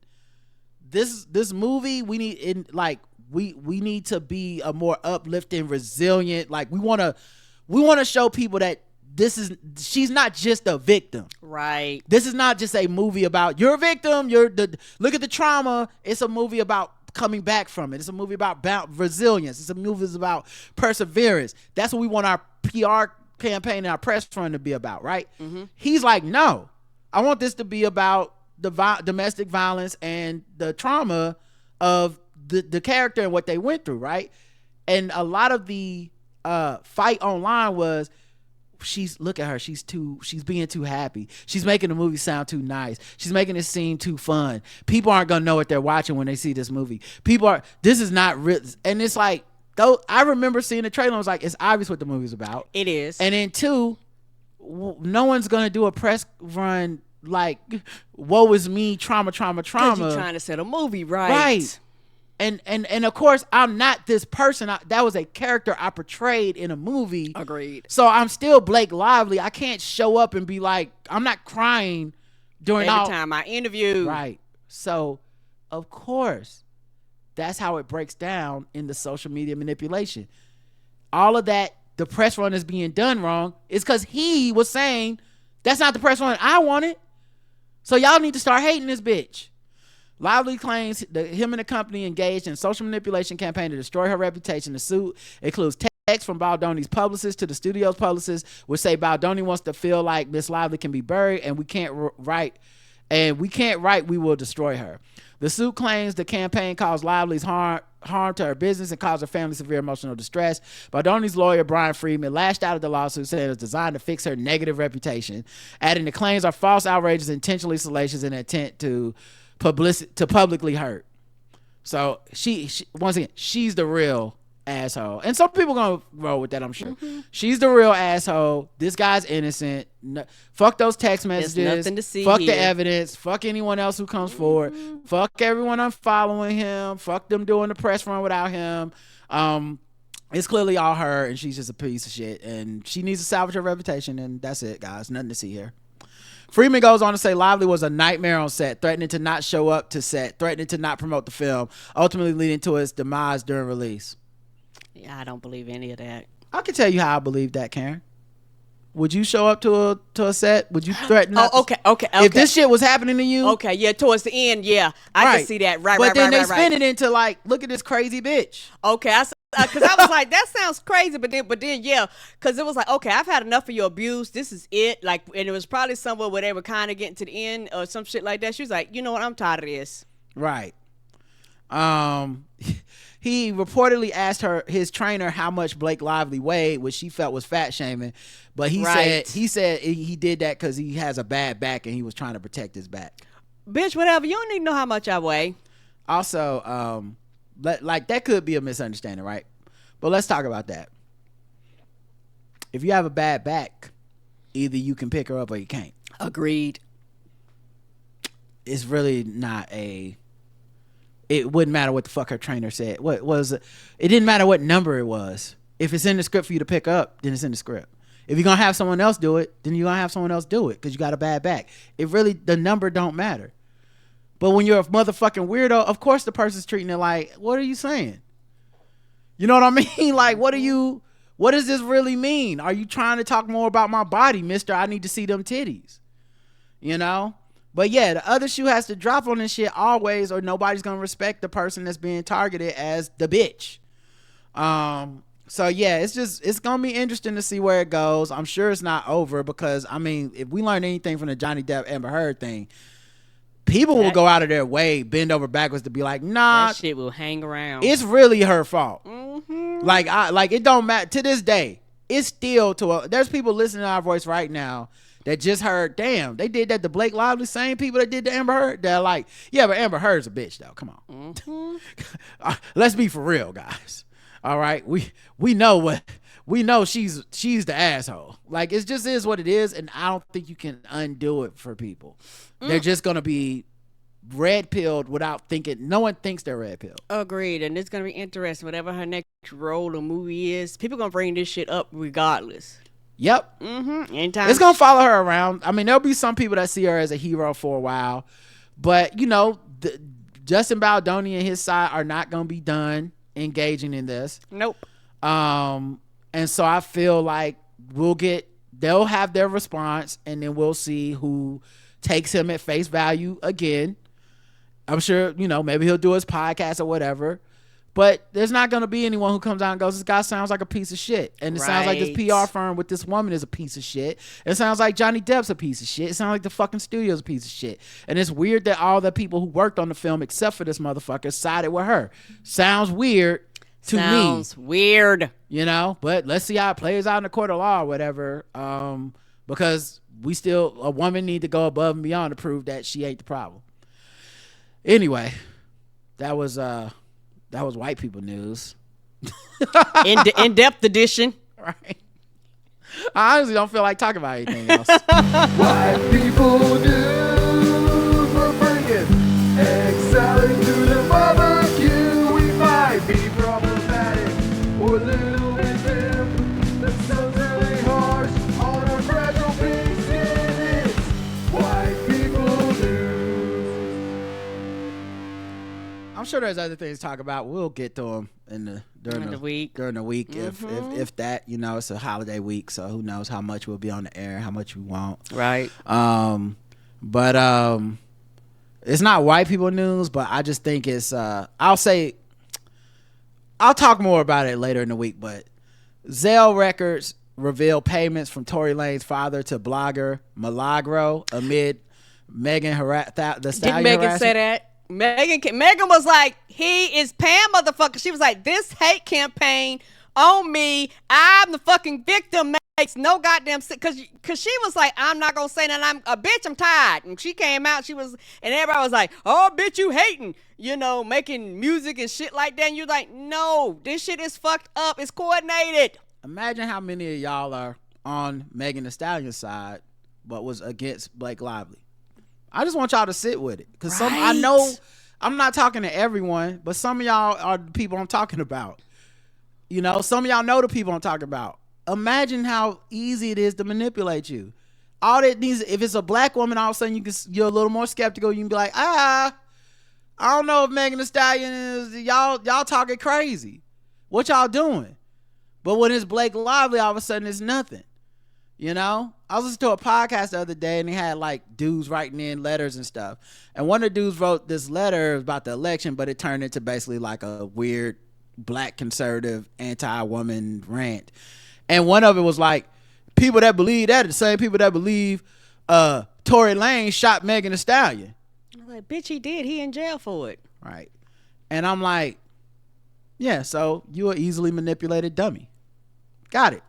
this movie, we need in like we need to be a more uplifting, resilient, like we want to show people that she's not just a victim. Right. This is not just a movie about you're a victim, look at the trauma. It's a movie about coming back from it. It's a movie about resilience. It's a movie about perseverance. That's what we want our PR campaign and our press run to be about, right? Mm-hmm. He's like, no, I want this to be about the domestic violence and the trauma of the character and what they went through, right? And a lot of the fight online was, look at her, she's being too happy, she's making the movie sound too nice, she's making it seem too fun, people aren't gonna know what they're watching when they see this movie, this is not real. And it's like, though, I remember seeing the trailer, I was like, it's obvious what the movie's about. It is. And then two, no one's gonna do a press run like, woe is me, trauma, because you're trying to set a movie, right? And of course, I'm not this person. That was a character I portrayed in a movie. Agreed. So I'm still Blake Lively. I can't show up and be like, I'm not crying during every time I interview. Right. So, of course, that's how it breaks down in the social media manipulation. All of that, the press run is being done wrong, is because he was saying, that's not the press run I wanted. So y'all need to start hating this bitch. Lively claims that him and the company engaged in a social manipulation campaign to destroy her reputation. The suit includes text from Baldoni's publicist to the studio's publicist, which say Baldoni wants to feel like Miss Lively can be buried, and we can't write, we will destroy her. The suit claims the campaign caused Lively's harm to her business and caused her family severe emotional distress. Baldoni's lawyer, Brian Friedman, lashed out at the lawsuit, saying it was designed to fix her negative reputation, adding the claims are false, outrageous, intentionally salacious, in an intent to publicly hurt. So she once again, she's the real asshole, and some people gonna roll with that, I'm sure. Mm-hmm. She's the real asshole. This guy's innocent. Fuck those text messages. There's nothing to see fuck here. The evidence. Fuck anyone else who comes forward. Fuck everyone unfollowing him. Fuck them doing the press run without him. It's clearly all her, and she's just a piece of shit, and she needs to salvage her reputation, and that's it, guys. Nothing to see here. Freeman goes on to say Lively was a nightmare on set, threatening to not show up to set, threatening to not promote the film, ultimately leading to its demise during release. Yeah, I don't believe any of that. I can tell you how I believe that, Karen. Would you show up to a set? Would you threaten? Not okay. If this shit was happening to you, okay, yeah, towards the end, yeah, I can see that. Right, but then they right. spin it into like, look at this crazy bitch. Okay, because I was like, that sounds crazy, but then yeah, because it was like, okay, I've had enough of your abuse. This is it. Like, and it was probably somewhere where they were kind of getting to the end or some shit like that. She was like, you know what, I'm tired of this. Right. He reportedly asked his trainer how much Blake Lively weighed, which she felt was fat shaming, but he said he did that because he has a bad back and he was trying to protect his back. Bitch, whatever. You don't need to know how much I weigh. Also, like that could be a misunderstanding, right? But let's talk about that. If you have a bad back, either you can pick her up or you can't. Agreed. It's really not it wouldn't matter what the fuck her trainer said. It didn't matter what number it was. If it's in the script for you to pick up, then it's in the script. If you're gonna have someone else do it, then you're gonna have someone else do it because you got a bad back. The number don't matter. But when you're a motherfucking weirdo, of course the person's treating it like, what are you saying? You know what I mean? Like, what does this really mean? Are you trying to talk more about my body, mister? I need to see them titties. You know? But yeah, the other shoe has to drop on this shit always, or nobody's gonna respect the person that's being targeted as the bitch. So yeah, it's gonna be interesting to see where it goes. I'm sure it's not over because, I mean, if we learn anything from the Johnny Depp Amber Heard thing, people will go out of their way, bend over backwards to be like, nah, that shit will hang around. it's really her fault. Mm-hmm. Like it don't matter to this day. It's still there's people listening to our voice right now that just heard, damn, they did that to Blake Lively, same people that did to Amber Heard. They're like, yeah, but Amber Heard's a bitch though. Come on. Mm-hmm. Let's be for real, guys. All right. We know she's the asshole. Like, it just is what it is, and I don't think you can undo it for people. They're just gonna be red pilled without thinking. No one thinks they're red pilled. Agreed, and it's gonna be interesting. Whatever her next role or movie is, people gonna bring this shit up regardless. Yep. Anytime It's gonna follow her around. I mean, there'll be some people that see her as a hero for a while, but you know, Justin Baldoni and his side are not gonna be done engaging in this. Nope. And so I feel like they'll have their response, and then we'll see who takes him at face value again. I'm sure, you know, maybe he'll do his podcast or whatever, but there's not going to be anyone who comes out and goes, this guy sounds like a piece of shit. And it sounds like this PR firm with this woman is a piece of shit. It sounds like Johnny Depp's a piece of shit. It sounds like the fucking studio's a piece of shit. And it's weird that all the people who worked on the film, except for this motherfucker, sided with her. Sounds weird to me. Sounds weird. You know, but let's see how it plays out in the court of law or whatever. Because a woman need to go above and beyond to prove that she ain't the problem. Anyway, that was white people news. In-depth edition. Right. I honestly don't feel like talking about anything else. White people news, we're bringing egg salad to the barbecue. We might be problematic or a little bit dim. That sounds really harsh on our fragile pink skin. It's white people news. I'm sure there's other things to talk about. We'll get to them during the week. If that, you know, it's a holiday week, so who knows how much we'll be on the air, how much we won't. Right. But it's not white people news, but I just think it's I'll talk more about it later in the week, but Zelle Records revealed payments from Tory Lanez father to blogger Milagro amid Megan the Stallion Did Megan harassment. say that? Megan was like, he is paying motherfucker. She was like, this hate campaign on me. I'm the fucking victim. Makes no goddamn sense. Cause she was like, I'm not gonna say that. I'm a bitch. I'm tired. And she came out. And everybody was like, oh bitch, you hating. You know, making music and shit like that. And you're like, no, this shit is fucked up. It's coordinated. Imagine how many of y'all are on Megan Thee Stallion's side, but was against Blake Lively. I just want y'all to sit with it, because I know I'm not talking to everyone, but some of y'all are the people I'm talking about. You know, some of y'all know the people I'm talking about. Imagine how easy it is to manipulate you. All that needs, if it's a black woman, all of a sudden you're a little more skeptical. You can be like, I don't know if Megan Thee Stallion is, y'all talking crazy. What y'all doing? But when it's Blake Lively, all of a sudden it's nothing. You know, I was listening to a podcast the other day, and they had like dudes writing in letters and stuff. And one of the dudes wrote this letter about the election, but it turned into basically like a weird black conservative anti-woman rant. And one of it was like, people that believe that are the same people that believe Tory Lanez shot Megan Thee Stallion. I'm like, bitch, he did. He in jail for it. Right. And I'm like, yeah, so you an easily manipulated dummy. Got it.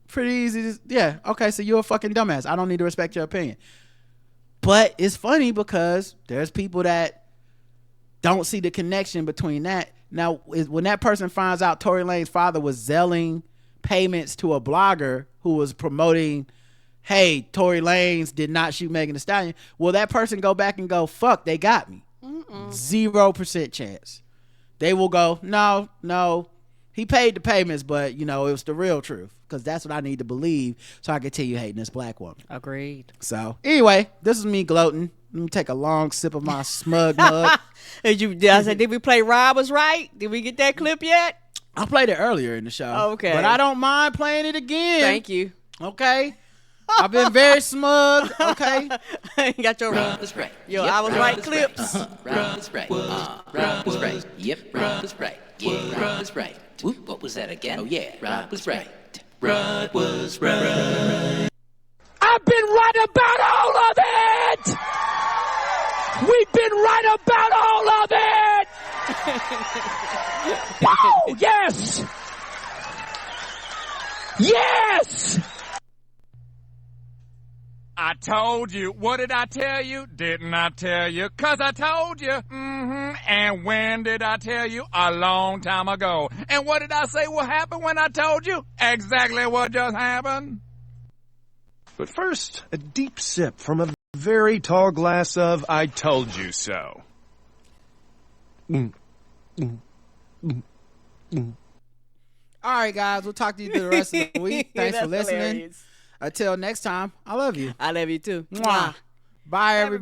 Pretty easy. Yeah. Okay. So you're a fucking dumbass. I don't need to respect your opinion. But it's funny because there's people that don't see the connection between that. Now, when that person finds out Tory Lanez's father was zelling payments to a blogger who was promoting, hey, Tory Lanez did not shoot Megan Thee Stallion, will that person go back and go, fuck, they got me? 0% chance. They will go, no, he paid the payments, but you know, it was the real truth, because that's what I need to believe so I continue hating this black woman. Agreed. So anyway, this is me gloating. Let me take a long sip of my Smug mug. I said, did we play Rob Was Right? Did we get that clip yet? I played it earlier in the show. Okay. But I don't mind playing it again. Thank you. Okay. I've been very smug. Okay. You got your Rob was right. Yo, Yep, I was Rob right was clips. Rob was right. Rob was right. Yep, Rob was right. Yeah, Rob was right. Whoop, what was that again? Oh yeah, Rob was right. Rob was right. I've been right about all of it! We've been right about all of it! Woo! Yes! Yes! I told you. What did I tell you? Didn't I tell you? 'Cause I told you. And when did I tell you? A long time ago. And what did I say will happen when I told you? Exactly what just happened. But first, a deep sip from a very tall glass of I told you so. All right, guys. We'll talk to you the rest of the week. Thanks for That's listening. hilarious. Until next time, I love you. I love you too. Mwah. Bye, everybody.